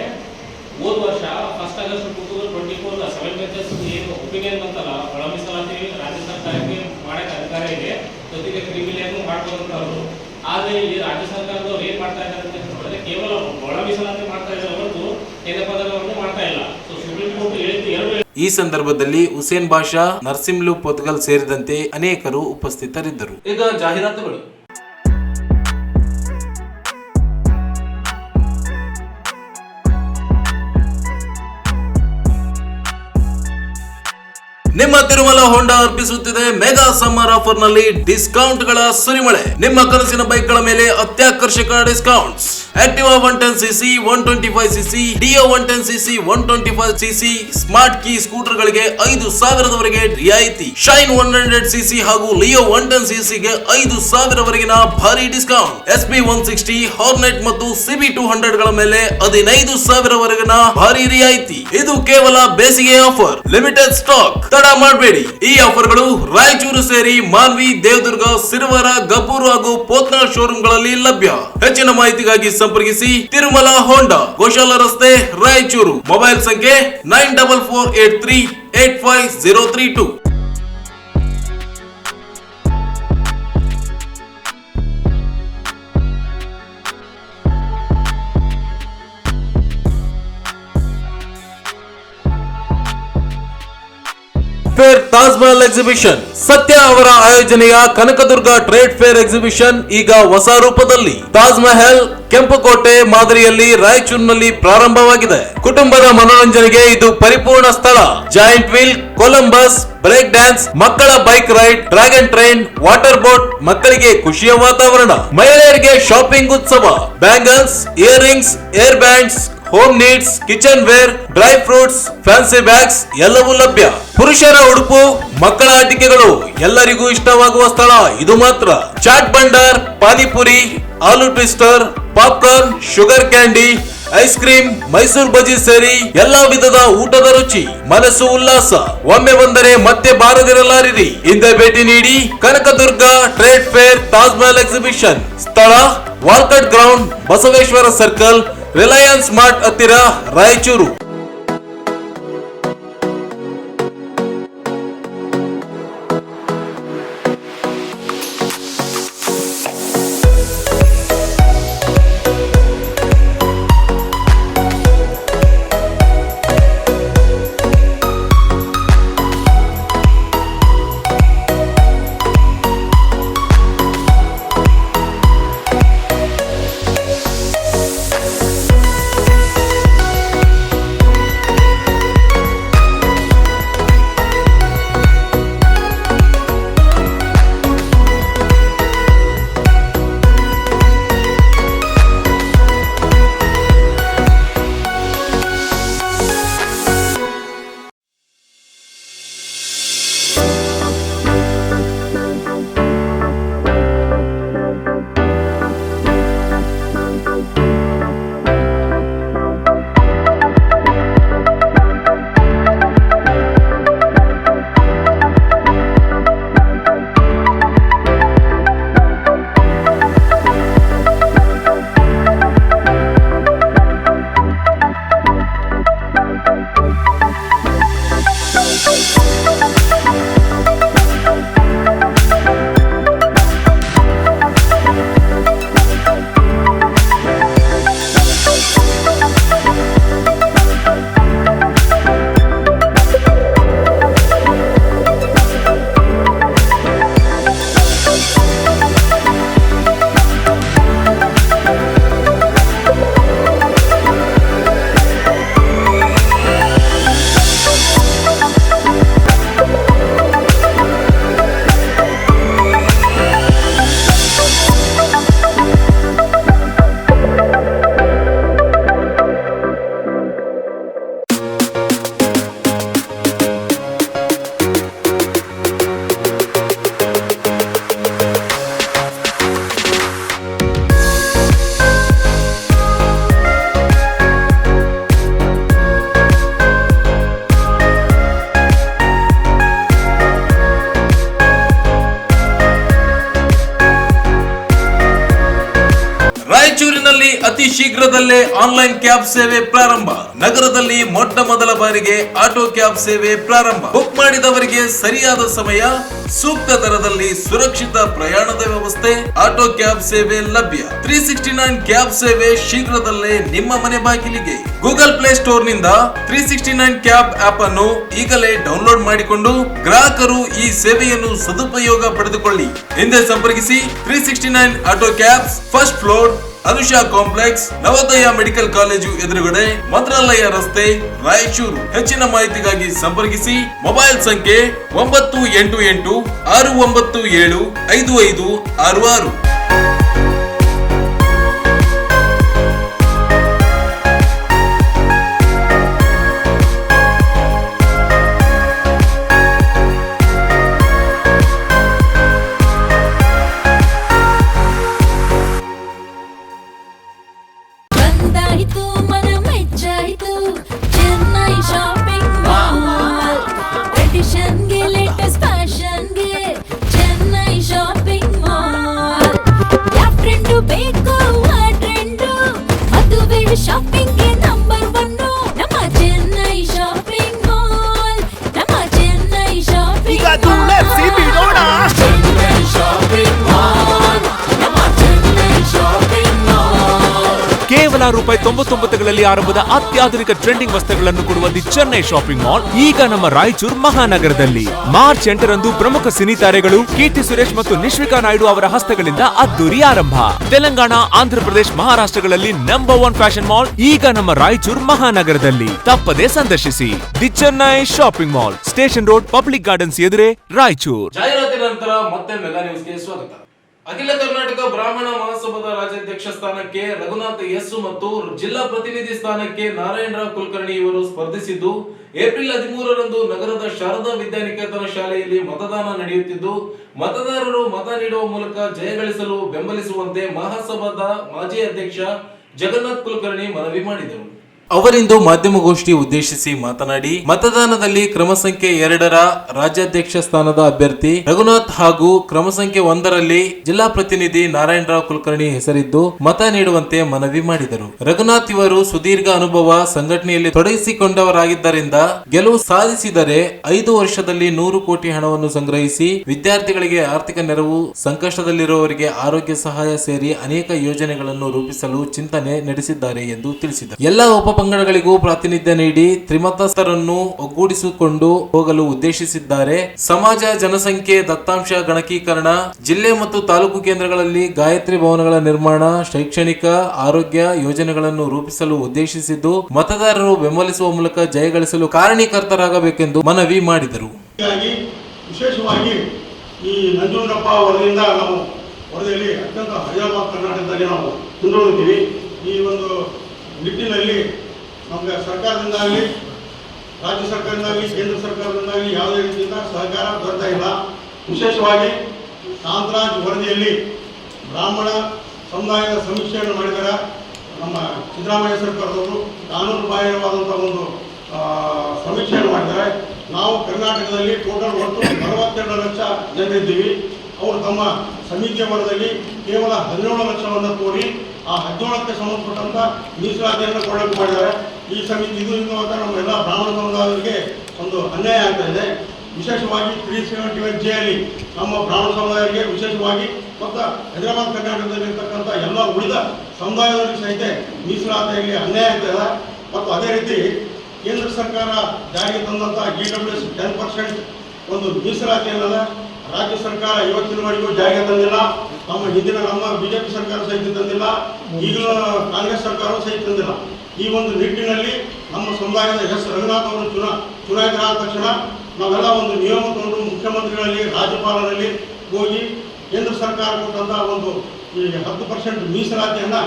ಹೋದ ವರ್ಷ 1 ಆಗಸ್ಟ್ 2024 7 ಬೆಂಚಸ್ ಏನು ಒಪಿನಿಯನ್ ಬಂತಲ್ಲ, ಒಳ ಮೀಸಲಾತಿ ರಾಜ್ಯ ಸರ್ಕಾರಕ್ಕೆ ಮಾಡೋಕ್ಕೆ ಅಧಿಕಾರ ಇದೆ, ಜೊತೆಗೆ ಕ್ರಿಮಿಲಿಯನ್ನು ಮಾಡ್ಬೋದಂತವರು. ಆದರೆ ಇಲ್ಲಿ ರಾಜ್ಯ ಸರ್ಕಾರದವ್ರು ಏನು ಮಾಡ್ತಾ ಇದ್ದಾರೆ ಅಂತಂದರೆ ಕೇವಲ ಒಳ ಮೀಸಲಾತಿ ಮಾಡ್ತಾ ಇದ್ದಾರೆ ಹೊರತು ಕೆಲ ಪದಗಳನ್ನು ಮಾಡ್ತಾ ಇಲ್ಲ. ಸೊ ಸುಪ್ರೀಂ ಕೋರ್ಟ್ ಹೇಳಿದ್ದು 2. ಈ ಸಂದರ್ಭದಲ್ಲಿ ಹುಸೇನ್ ಬಾಷಾ, ನರ್ಸಿಂಲು ಪೊತ್ಗಲ್ ಸೇರಿದಂತೆ ಅನೇಕರು ಉಪಸ್ಥಿತರಿದ್ದರು. ಈಗ ಜಾಹೀರಾತುಗಳು. ನಿಮ್ಮ ತಿರುಮಲ ಹೋಂಡಾ ಅರ್ಪಿಸುತ್ತಿದೆ ಮೆಗಾ ಸಮ್ಮರ್ ಆಫರ್ ನಲ್ಲಿ ಡಿಸ್ಕೌಂಟ್ ಗಳ ಸುರಿಮಳೆ. ನಿಮ್ಮ ಕನಸಿನ ಬೈಕ್ ಗಳ ಮೇಲೆ ಅತ್ಯಾಕರ್ಷಕ discounts. Activa 110cc, 125cc, Dio 110cc, 125cc smart key scooter ಗಳಿಗೆ 5,000 ರಿಯಾಯಿತಿ. ಶೈನ್ 100cc ಹಾಗೂ ಲಿಯೋ 110cc ಗೆ 5,000 ವರೆಗಿನ ಭಾರಿ ಡಿಸ್ಕೌಂಟ್. SP 160, ಹಾರ್ನೆಟ್ ಮತ್ತು CB 200 ಗಳ ಮೇಲೆ 15,000 ವರೆಗಿನ ಭಾರಿ ರಿಯಾಯಿತಿ. ಇದು ಕೇವಲ ಬೇಸಿಗೆ ಆಫರ್, ಲಿಮಿಟೆಡ್ ಸ್ಟಾಕ್. ತಡ ಮಾಡಬೇಡಿ. ಈ ಆಫರ್ಗಳು ರಾಯಚೂರು ಸೇರಿ ಮಾನ್ವಿ, ದೇವದುರ್ಗ, ಸಿರುವಾರ, ಗಬ್ಬೂರು ಹಾಗೂ ಪೋತ್ನಾಳ್ ಶೋರೂಮ್ ಗಳಲ್ಲಿ ಲಭ್ಯ. ಹೆಚ್ಚಿನ ಮಾಹಿತಿಗಾಗಿ ಸಂಪರ್ಕಿಸಿ ತಿರುಮಲ ಹೋಂಡಾ, ಗೋಶಾಲ ರಸ್ತೆ, ರಾಯಚೂರು. ಮೊಬೈಲ್ ಸಂಖ್ಯೆ 9443838032. ತಾಜ್ ಮಹಲ್ ಎಕ್ಸಿಬಿಷನ್ ಸತ್ಯ ಅವರ ಆಯೋಜನೆಯ ಕನಕದುರ್ಗ ಟ್ರೇಡ್ ಫೇರ್ ಎಕ್ಸಿಬಿಷನ್ ಈಗ ಹೊಸ ರೂಪದಲ್ಲಿ ತಾಜ್ ಮಹಲ್ ಕೆಂಪುಕೋಟೆ ಮಾದರಿಯಲ್ಲಿ ರಾಯಚೂರಿನಲ್ಲಿ ಪ್ರಾರಂಭವಾಗಿದೆ. ಕುಟುಂಬದ ಮನೋರಂಜನೆಗೆ ಇದು ಪರಿಪೂರ್ಣ ಸ್ಥಳ. Giant wheel, Columbus, break dance, ಮಕ್ಕಳ bike ride, dragon train, water boat, ಮಕ್ಕಳಿಗೆ ಖುಷಿಯ ವಾತಾವರಣ. ಮಹಿಳೆಯರಿಗೆ ಶಾಪಿಂಗ್ ಉತ್ಸವ, bangles, earrings, air bands, home needs, kitchenware, dry fruits, fancy bags ಎಲ್ಲವೂ ಲಭ್ಯ. ಪುರುಷರ ಉಡುಪು, ಮಕ್ಕಳ ಆಟಿಕೆಗಳು, ಎಲ್ಲರಿಗೂ ಇಷ್ಟವಾಗುವ ಸ್ಥಳ ಇದು ಮಾತ್ರ. ಚಾಟ್ ಬಂಡಾರ್, panipuri, aloo twister, popcorn, sugar candy, ice cream, Mysore bajji ಸೇರಿ ಎಲ್ಲಾ ವಿಧದ ಊಟದ ರುಚಿ. ಮನಸ್ಸು ಉಲ್ಲಾಸ. ಒಮ್ಮೆ ಬಂದರೆ ಮತ್ತೆ ಬಾರದಿರಲಾರಿರಿ. ಹಿಂದೆ ಭೇಟಿ ನೀಡಿ. Kanakadurga trade fair Taj Mahal exhibition. ಸ್ಥಳ Walkat ground, Basaveshwara circle, Reliance mart ಹತ್ತಿರ, ರಾಯಚೂರು. ಅತಿ ಶೀಘ್ರದಲ್ಲೇ ಆನ್ಲೈನ್ ಕ್ಯಾಬ್ ಸೇವೆ ಪ್ರಾರಂಭ. ನಗರದಲ್ಲಿ ಮೊಟ್ಟ ಮೊದಲ ಬಾರಿಗೆ ಆಟೋ ಕ್ಯಾಬ್ ಸೇವೆ ಪ್ರಾರಂಭ. ಬುಕ್ ಮಾಡಿದವರಿಗೆ ಸರಿಯಾದ ಸಮಯ, ಸೂಕ್ತ ದರದಲ್ಲಿ ಸುರಕ್ಷಿತ ಪ್ರಯಾಣದ ವ್ಯವಸ್ಥೆ, ಆಟೋ ಕ್ಯಾಬ್ ಸೇವೆ ಲಭ್ಯ. 369 ಕ್ಯಾಬ್ ಸೇವೆ ಶೀಘ್ರದಲ್ಲೇ ನಿಮ್ಮ ಮನೆ ಬಾಗಿಲಿಗೆ. ಗೂಗಲ್ ಪ್ಲೇ ಸ್ಟೋರ್ ನಿಂದ 369 ಕ್ಯಾಬ್ ಆಪ್ ಅನ್ನು ಈಗಲೇ ಡೌನ್ಲೋಡ್ ಮಾಡಿಕೊಂಡು ಗ್ರಾಹಕರು ಈ ಸೇವೆಯನ್ನು ಸದುಪಯೋಗ ಪಡೆದುಕೊಳ್ಳಿ. ಹಿಂದೆ ಸಂಪರ್ಕಿಸಿ 369 auto cabs, first floor, Anusha complex, Navodaya medical college ಎದುರುಗಡೆ, ಮಂತ್ರಾಲಯ ರಸ್ತೆ, ರಾಯಚೂರು. ಹೆಚ್ಚಿನ ಮಾಹಿತಿಗಾಗಿ ಸಂಪರ್ಕಿಸಿ. ಮೊಬೈಲ್ ಸಂಖ್ಯೆ 988 697 5566. ಕೇವಲ ₹99ಗಳಲ್ಲಿ ಆರಂಭದ ಅತ್ಯಾಧುನಿಕ ಟ್ರೆಂಡಿಂಗ್ ವಸ್ತುಗಳನ್ನು ಕೊಡುವ ದಿ ಚೆನ್ನೈ ಶಾಪಿಂಗ್ ಮಾಲ್ ಈಗ ನಮ್ಮ ರಾಯಚೂರು ಮಹಾನಗರದಲ್ಲಿ. ಮಾರ್ಚ್ 8ರಂದು ಪ್ರಮುಖ ಸಿನಿ ತಾರೆಗಳು ಕೀರ್ತಿ ಸುರೇಶ್ ಮತ್ತು ನಿಶ್ವಿಕಾ ನಾಯ್ಡು ಅವರ ಹಸ್ತಗಳಿಂದ ಅದ್ದೂರಿ ಆರಂಭ. Telangana, Andhra Pradesh, ಮಹಾರಾಷ್ಟ್ರಗಳಲ್ಲಿ number 1 fashion mall ಈಗ ನಮ್ಮ ರಾಯಚೂರು ಮಹಾನಗರದಲ್ಲಿ. ತಪ್ಪದೇ ಸಂದರ್ಶಿಸಿ the Chennai shopping mall, station road, public gardens ಎದುರೇ, Raichur. ಜಾಹೀರಾತಿನ ನಂತರ ಮತ್ತೆ ಮೆಗಾ ನ್ಯೂಸ್ಗೆ ಸ್ವಾಗತ. ಅಖಿಲ ಕರ್ನಾಟಕ ಬ್ರಾಹ್ಮಣ ಮಹಾಸಭಾದ ರಾಜ್ಯಾಧ್ಯಕ್ಷ ಸ್ಥಾನಕ್ಕೆ ರಘುನಾಥ್ ಎಸ್ ಮತ್ತು ಜಿಲ್ಲಾ ಪ್ರತಿನಿಧಿ ಸ್ಥಾನಕ್ಕೆ ನಾರಾಯಣರಾವ್ ಕುಲಕರ್ಣಿ ಇವರು ಸ್ಪರ್ಧಿಸಿದ್ದು, ಏಪ್ರಿಲ್ 13ರಂದು ನಗರದ ಶಾರದಾ ವಿದ್ಯಾನಿಕೇತನ ಶಾಲೆಯಲ್ಲಿ ಮತದಾನ ನಡೆಯುತ್ತಿದ್ದು, ಮತದಾರರು ಮತ ನೀಡುವ ಮೂಲಕ ಜಯಗಳಿಸಲು ಬೆಂಬಲಿಸುವಂತೆ ಮಹಾಸಭಾದ ಮಾಜಿ ಅಧ್ಯಕ್ಷ ಜಗನ್ನಾಥ್ ಕುಲಕರ್ಣಿ ಮನವಿ ಮಾಡಿದರು. ಅವರಿಂದು ಮಾಧ್ಯಮಗೋಷ್ಠಿ ಉದ್ದೇಶಿಸಿ ಮಾತನಾಡಿ, ಮತದಾನದಲ್ಲಿ ಕ್ರಮ ಸಂಖ್ಯೆ 2ರ ರಾಜ್ಯಾಧ್ಯಕ್ಷ ಸ್ಥಾನದ ಅಭ್ಯರ್ಥಿ ರಘುನಾಥ್ ಹಾಗೂ ಕ್ರಮ ಸಂಖ್ಯೆ 1ರಲ್ಲಿ ಜಿಲ್ಲಾ ಪ್ರತಿನಿಧಿ ನಾರಾಯಣರಾವ್ ಕುಲಕರ್ಣಿ ಹೆಸರಿದ್ದು ಮತ ನೀಡುವಂತೆ ಮನವಿ ಮಾಡಿದರು. ರಘುನಾಥ್ ಇವರು ಸುದೀರ್ಘ ಅನುಭವ ಸಂಘಟನೆಯಲ್ಲಿ ತೊಡಗಿಸಿಕೊಂಡವರಾಗಿದ್ದರಿಂದ ಗೆಲುವು ಸಾಧಿಸಿದರೆ 5 ವರ್ಷದಲ್ಲಿ 100 ಕೋಟಿ ಹಣವನ್ನು ಸಂಗ್ರಹಿಸಿ ವಿದ್ಯಾರ್ಥಿಗಳಿಗೆ ಆರ್ಥಿಕ ನೆರವು, ಸಂಕಷ್ಟದಲ್ಲಿರುವವರಿಗೆ ಆರೋಗ್ಯ ಸಹಾಯ ಸೇರಿ ಅನೇಕ ಯೋಜನೆಗಳನ್ನು ರೂಪಿಸಲು ಚಿಂತನೆ ನಡೆಸಿದ್ದಾರೆ ಎಂದು ತಿಳಿಸಿದರು. ಎಲ್ಲ ಪಂಗಡಗಳಿಗೂ ಪ್ರಾತಿನಿಧ್ಯ ನೀಡಿ ತ್ರಿಮತಸ್ಥರನ್ನು ಒಗ್ಗೂಡಿಸಿಕೊಂಡು ಹೋಗಲು ಉದ್ದೇಶಿಸಿದ್ದಾರೆ. ಸಮಾಜ, ಜನಸಂಖ್ಯೆ, ದತ್ತಾಂಶ ಗಣಕೀಕರಣ, ಜಿಲ್ಲೆ ಮತ್ತು ತಾಲೂಕು ಕೇಂದ್ರಗಳಲ್ಲಿ ಗಾಯತ್ರಿ ಭವನಗಳ ನಿರ್ಮಾಣ, ಶೈಕ್ಷಣಿಕ, ಆರೋಗ್ಯ ಯೋಜನೆಗಳನ್ನು ರೂಪಿಸಲು ಉದ್ದೇಶಿಸಿದ್ದು, ಮತದಾರರು ಬೆಂಬಲಿಸುವ ಮೂಲಕ ಜಯಗಳಿಸಲು ಕಾರಣೀಕರ್ತರಾಗಬೇಕೆಂದು ಮನವಿ ಮಾಡಿದರು. ವಿಶೇಷವಾಗಿ ಈ ನಂಜುಂಡಪ್ಪ ವರದಿಯಿಂದ ನಾವು ವರದಿಯಲ್ಲಿ ಅತ್ಯಂತ ಹೈದರಾಬಾದ್ ಕರ್ನಾಟಕದಲ್ಲಿ ನಾವು ಮುಂದುವರಿದ್ದೀವಿ. ಈ ಒಂದು ನಿಟ್ಟಿನಲ್ಲಿ ನಮಗೆ ಸರ್ಕಾರದಿಂದಾಗಲಿ, ರಾಜ್ಯ ಸರ್ಕಾರದಿಂದಾಗಲಿ, ಕೇಂದ್ರ ಸರ್ಕಾರದಿಂದಾಗಲಿ ಯಾವುದೇ ರೀತಿಯಿಂದ ಸಹಕಾರ ದೊರೆತಾ ಇಲ್ಲ. ವಿಶೇಷವಾಗಿ ಕಾಂತರಾಜ್ ವರದಿಯಲ್ಲಿ ಬ್ರಾಹ್ಮಣ ಸಮುದಾಯದ ಸಮೀಕ್ಷೆಯನ್ನು ಮಾಡಿದರೆ ನಮ್ಮ ಸಿದ್ದರಾಮಯ್ಯ ಸರ್ಕಾರದವರು ಕಾನೂನು ಬಾಹಿರವಾದಂಥ ಒಂದು ಸಮೀಕ್ಷೆಯನ್ನು ಮಾಡಿದ್ದಾರೆ. ನಾವು ಕರ್ನಾಟಕದಲ್ಲಿ ಟೋಟಲ್ ಒಟ್ಟು 42 ಲಕ್ಷ ಜನರಿದ್ದೀವಿ. ಅವರು ತಮ್ಮ ಸಮಿತಿಯ ವರದಿಯಲ್ಲಿ ಕೇವಲ 17 ಲಕ್ಷವನ್ನು ಕೋರಿ ಆ 17ಕ್ಕೆ ಸಂಬಂಧಪಟ್ಟಂಥ ಮೀಸಲಾತಿಯನ್ನು ಕೊಡಕ್ಕೆ ಮಾಡಿದ್ದಾರೆ. ಈ ಸಮಿತಿ ಇದು ನಮ್ಮೆಲ್ಲ ಬ್ರಾಹ್ಮಣ ಸಮುದಾಯಗಳಿಗೆ ಒಂದು ಅನ್ಯಾಯ ಆಗ್ತಾ ಇದೆ. ವಿಶೇಷವಾಗಿ 371 ಅಲ್ಲಿ ನಮ್ಮ ಬ್ರಾಹ್ಮಣ ಸಮುದಾಯರಿಗೆ ವಿಶೇಷವಾಗಿ ಮತ್ತು ಹೈದರಾಬಾದ್ ಕರ್ನಾಟಕದಲ್ಲಿರ್ತಕ್ಕಂಥ ಎಲ್ಲ ಉಳಿದ ಸಮುದಾಯದವರಿಗೆ ಸಹಿತ ಮೀಸಲಾತಿಯಲ್ಲಿ ಅನ್ಯಾಯ ಆಗ್ತಾ ಇದೆ. ಮತ್ತು ಅದೇ ರೀತಿ ಕೇಂದ್ರ ಸರ್ಕಾರ ಜಾರಿಗೆ ತಂದಂಥ EWS 10% ಒಂದು ಮೀಸಲಾತಿಯನ್ನ ರಾಜ್ಯ ಸರ್ಕಾರ ಇವತ್ತಿನವರೆಗೂ ಜಾರಿಗೆ ತಂದಿಲ್ಲ. ನಮ್ಮ ಬಿಜೆಪಿ ಸರ್ಕಾರ ಸಹಿತ ತಂದಿಲ್ಲ, ಈಗಲೂ ಕಾಂಗ್ರೆಸ್ ಸರ್ಕಾರವೂ ಸಹಿತ ತಂದಿಲ್ಲ. ಈ ಒಂದು ನಿಟ್ಟಿನಲ್ಲಿ ನಮ್ಮ ಸಮುದಾಯದ ಎಸ್ ರಘುನಾಥ್ ಅವರು ಚುನಾಯಿತರಾದ ತಕ್ಷಣ ನಾವೆಲ್ಲ ಒಂದು ನಿಯಮ ತಗೊಂಡು ಮುಖ್ಯಮಂತ್ರಿಗಳಲ್ಲಿ, ರಾಜ್ಯಪಾಲರಲ್ಲಿ ಹೋಗಿ ಕೇಂದ್ರ ಸರ್ಕಾರ ಕೊಟ್ಟಂಥ ಒಂದು ಈ 10% ಮೀಸಲಾತಿಯನ್ನು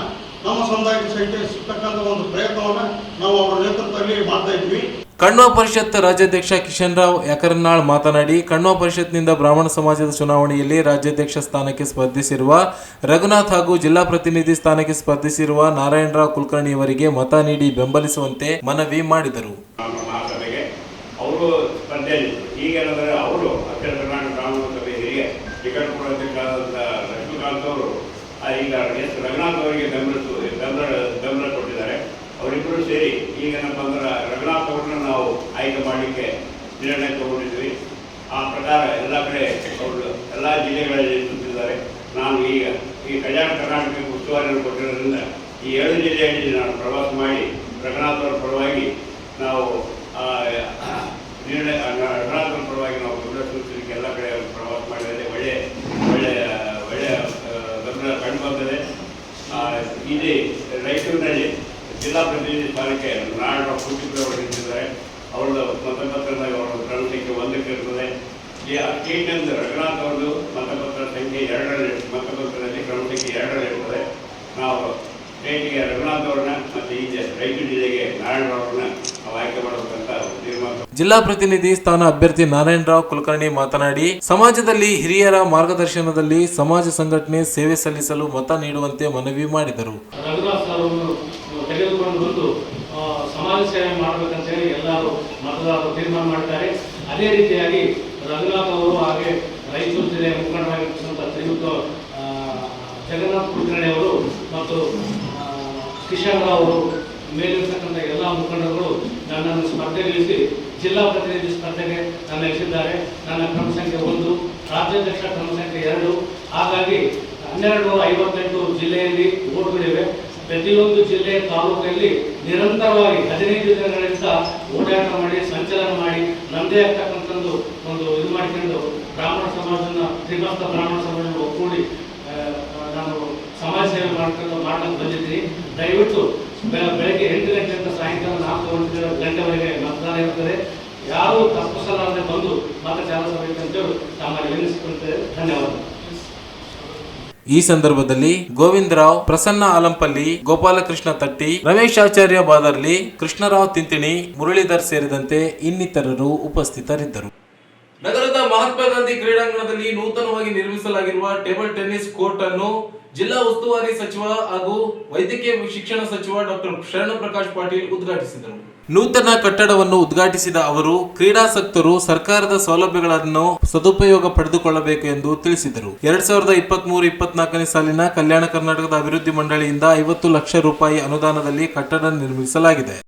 ನಮ್ಮ ಸಮುದಾಯಕ್ಕೆ ಸಹಿತ ಸಿಗ್ತಕ್ಕಂಥ ಒಂದು ಪ್ರಯತ್ನವನ್ನು ನಾವು ಅವರ ನೇತೃತ್ವದಲ್ಲಿ ಮಾಡ್ತಾ ಇದ್ವಿ. ಕಣ್ವ ಪರಿಷತ್ ರಾಜ್ಯಾಧ್ಯಕ್ಷ ಕಿಶನ್ ರಾವ್ ಯಾಕರನಾಳ್ ಮಾತನಾಡಿ, ಕಣ್ವ ಪರಿಷತ್ನಿಂದ ಬ್ರಾಹ್ಮಣ ಸಮಾಜದ ಚುನಾವಣೆಯಲ್ಲಿ ರಾಜ್ಯಾಧ್ಯಕ್ಷ ಸ್ಥಾನಕ್ಕೆ ಸ್ಪರ್ಧಿಸಿರುವ ರಘುನಾಥ್ ಹಾಗೂ ಜಿಲ್ಲಾ ಪ್ರತಿನಿಧಿ ಸ್ಥಾನಕ್ಕೆ ಸ್ಪರ್ಧಿಸಿರುವ ನಾರಾಯಣರಾವ್ ಕುಲಕರ್ಣಿ ಅವರಿಗೆ ಮತ ನೀಡಿ ಬೆಂಬಲಿಸುವಂತೆ ಮನವಿ ಮಾಡಿದರು. ಅವರು ಸ್ಪರ್ಧೆಯಲ್ಲಿ ಈಗೇನಾದರೆ ಅವರು ಅಖಿಲ ಕರ್ನಾಟಕ ಬ್ರಾಹ್ಮಣ ಸಭೆ ಹಿರಿಯ ಟಿಕೆಟ್ ಕೊಡೋದಕ್ಕಾದಂಥ ಲಕ್ಷ್ಮೀಕಾಂತ್ ಅವರು ಈಗ ಎಸ್ ರಘುನಾಥ್ ಅವರಿಗೆ ಬೆಂಬಲ ಕೊಟ್ಟಿದ್ದಾರೆ. ಅವರಿಬ್ಬರು ಸೇರಿ ಈಗೇನಪ್ಪ ಅಂದ್ರೆ ರಘುನಾಥ್ ಅವ್ರನ್ನ ನಾವು ಆಯ್ಕೆ ಮಾಡಲಿಕ್ಕೆ ನಿರ್ಣಯ ತಗೊಂಡಿದ್ವಿ. ಆ ಪ್ರಕಾರ ಎಲ್ಲ ಕಡೆ ಅವರು ಎಲ್ಲ ಜಿಲ್ಲೆಗಳಲ್ಲಿ ಸುತ್ತಿದ್ದಾರೆ. ನಾನು ಈಗ ಈ ಕಲ್ಯಾಣ ಕರ್ನಾಟಕ ಉಸ್ತುವಾರಿಯನ್ನು ಕೊಟ್ಟಿರೋದ್ರಿಂದ ಈ 7 ಜಿಲ್ಲೆಯಲ್ಲಿ ನಾನು ಪ್ರವಾಸ ಮಾಡಿ ರಘುನಾಥ್ ಅವರ ಪರವಾಗಿ ನಾವು ರಘುನಾಥ್ ಅವರ ಪರವಾಗಿ ನಾವು ಬೆಂಬಲ ಸೂಚಿಸಲಿಕ್ಕೆ ಎಲ್ಲ ಕಡೆ ಪ್ರವಾಸ ಮಾಡಿದರೆ ಒಳ್ಳೆಯ ಬೆಂಬಲ ಕಂಡು ಬಂದಿದೆ. ಇಲ್ಲಿ ರಾಯಚೂರಿನಲ್ಲಿ ಜಿಲ್ಲಾ ಪ್ರತಿನಿಧಿ ಸ್ಥಾನಕ್ಕೆ ನಾರಾಯಣ ಕೂಟಿಪುರವರು ನಿಂತಿದ್ದಾರೆ. ಅವರದ್ದು ಮತಪತ್ರದಲ್ಲಿ ಅವರ ಕ್ರಮ ಸಂಖ್ಯೆ 1ಕ್ಕೆ ಇರ್ತದೆ. ಸ್ಟೇಟ್ನಿಂದ ರಘುನಾಥ್ ಅವರದು ಮತಪತ್ರ ಸಂಖ್ಯೆ 2ರಲ್ಲಿ ಮತಪತ್ರದಲ್ಲಿ ಕ್ರಮ ಸಂಖ್ಯೆ 2ರಲ್ಲಿ ಇರ್ತದೆ. ನಾವು ಸ್ಟೇಟಿಗೆ ರಘುನಾಥ್ ಅವರನ್ನ ಮತ್ತು ಈ ರಾಯಚೂರು ಜಿಲ್ಲೆಗೆ ನಾರಾಯಣ ಅವರನ್ನ ನಾವು ಆಯ್ಕೆ ಮಾಡಬೇಕಂತ ತೀರ್ಮಾನ. ಜಿಲ್ಲಾ ಪ್ರತಿನಿಧಿ ಸ್ಥಾನ ಅಭ್ಯರ್ಥಿ ನಾರಾಯಣರಾವ್ ಕುಲಕರ್ಣಿ ಮಾತನಾಡಿ, ಸಮಾಜದಲ್ಲಿ ಹಿರಿಯರ ಮಾರ್ಗದರ್ಶನದಲ್ಲಿ ಸಮಾಜ ಸಂಘಟನೆ ಸೇವೆ ಸಲ್ಲಿಸಲು ಮತ ನೀಡುವಂತೆ ಮನವಿ ಮಾಡಿದರು. ರಘುನಾಥ್ ಅವರನ್ನು ತೆಗೆದುಕೊಂಡು ಬಂದು ಸಮಾಜ ಸೇವೆ ಮಾಡಬೇಕಂತೇಳಿ ಎಲ್ಲರೂ ಮತದಾರರು ತೀರ್ಮಾನ ಮಾಡ್ತಾರೆ. ಅದೇ ರೀತಿಯಾಗಿ ರಘುನಾಥ್ ಅವರು ಹಾಗೆ ರಾಯಚೂರು ಜಿಲ್ಲೆಯ ಮುಖಂಡರಾಗಿರ್ತಕ್ಕಂಥ ಶ್ರೀಯುತ ಜಗನ್ನಾಥ್ ಕುಲಕರ್ಣಿ ಅವರು ಮತ್ತು ಕಿಶನ್ ರಾವ್ ಅವರು ಮೇಲಿರ್ತಕ್ಕಂಥ ಎಲ್ಲ ಮುಖಂಡರುಗಳು ನನ್ನನ್ನು ಸ್ಪರ್ಧೆಗಿಳಿಸಿ ಜಿಲ್ಲಾ ಪ್ರತಿನಿಧಿ ಸ್ಪರ್ಧೆಗೆ ನನ್ನ ಇಳಿಸಿದ್ದಾರೆ. ನನ್ನ ಕ್ರಮ ಸಂಖ್ಯೆ 1, ರಾಜ್ಯಾಧ್ಯಕ್ಷ ಕ್ರಮ ಸಂಖ್ಯೆ 2. ಹಾಗಾಗಿ 1258 ಜಿಲ್ಲೆಯಲ್ಲಿ ಓಟ್ಗಳಿವೆ. ಪ್ರತಿಯೊಂದು ಜಿಲ್ಲೆ ತಾಲೂಕಲ್ಲಿ ನಿರಂತರವಾಗಿ 15 ದಿನಗಳಿಂದ ಓಡಾಟ ಮಾಡಿ ಸಂಚಲನ ಮಾಡಿ ನಮ್ಮದೇ ಆಗ್ತಕ್ಕಂಥದ್ದು ಒಂದು ಇದು ಮಾಡಿಕೊಂಡು ಬ್ರಾಹ್ಮಣ ಸಮಾಜನ ಶ್ರೀಮಂತ ಬ್ರಾಹ್ಮಣ ಸಮಾಜನ ಒಗ್ಗೂಡಿ ನಾನು ಸಮಾಜ ಸೇವೆ ಮಾಡ್ಕೊಂಡು ಬಂದಿದ್ದೀನಿ. ದಯವಿಟ್ಟು ಬೆಳಗ್ಗೆ 8 ಗಂಟೆಯಿಂದ ಸಾಯಂಕಾಲ 4 ಗಂಟೆವರೆಗೆ ಮತದಾನ ಇರುತ್ತದೆ. ಯಾರು ತಪ್ಪಿಸಲಾರದೆ ಬಂದು ಮತ ಚಲಾಯಿಸಬೇಕಂತೇಳಿ ತಮ್ಮಲ್ಲಿ ವಿನಂತಿಸಿಕೊಳ್ಳುತ್ತೇವೆ. ಧನ್ಯವಾದ. ಈ ಸಂದರ್ಭದಲ್ಲಿ ಗೋವಿಂದರಾವ್, ಪ್ರಸನ್ನ ಆಲಂಪಲ್ಲಿ, ಗೋಪಾಲಕೃಷ್ಣ ತಟ್ಟಿ, ರಮೇಶ್ ಆಚಾರ್ಯ ಬಾದರ್ಲಿ, ಕೃಷ್ಣರಾವ್ ತಿಂತಿಣಿ, ಮುರಳೀಧರ್ ಸೇರಿದಂತೆ ಇನ್ನಿತರರು ಉಪಸ್ಥಿತರಿದ್ದರು. ನಗರದ ಮಹಾತ್ಮ ಗಾಂಧಿ ಕ್ರೀಡಾಂಗಣದಲ್ಲಿ ನೂತನವಾಗಿ ನಿರ್ಮಿಸಲಾಗಿರುವ ಟೇಬಲ್ ಟೆನ್ನಿಸ್ ಕೋರ್ಟ್ ಅನ್ನು ಜಿಲ್ಲಾ ಉಸ್ತುವಾರಿ ಸಚಿವ ಹಾಗೂ ವೈದ್ಯಕೀಯ ಶಿಕ್ಷಣ ಸಚಿವ ಡಾಕ್ಟರ್ ಶರಣಪ್ರಕಾಶ್ ಪಾಟೀಲ್ ಉದ್ಘಾಟಿಸಿದರು. ನೂತನ ಕಟ್ಟಡವನ್ನು ಉದ್ಘಾಟಿಸಿದ ಅವರು ಕ್ರೀಡಾಸಕ್ತರು ಸರ್ಕಾರದ ಸೌಲಭ್ಯಗಳನ್ನು ಸದುಪಯೋಗ ಪಡೆದುಕೊಳ್ಳಬೇಕು ಎಂದು ತಿಳಿಸಿದರು. 2023-24 ಸಾಲಿನ ಕಲ್ಯಾಣ ಕರ್ನಾಟಕದ ಅಭಿವೃದ್ಧಿ ಮಂಡಳಿಯಿಂದ 50 ಲಕ್ಷ ರೂಪಾಯಿ ಅನುದಾನದಲ್ಲಿ ಕಟ್ಟಡ ನಿರ್ಮಿಸಲಾಗಿದೆ.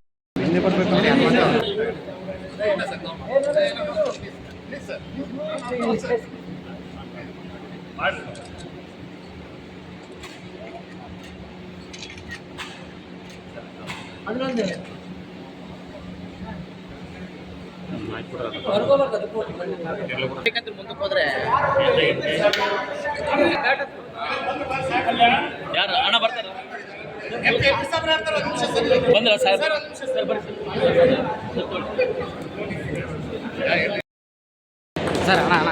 ಮುಂದಕ್ಕೆ ಹೋದ್ರೆ ಯಾರು ಹಣ ಬರ್ತಾರೆ ಬಂದ್ರ ಸರ್ ಹಣ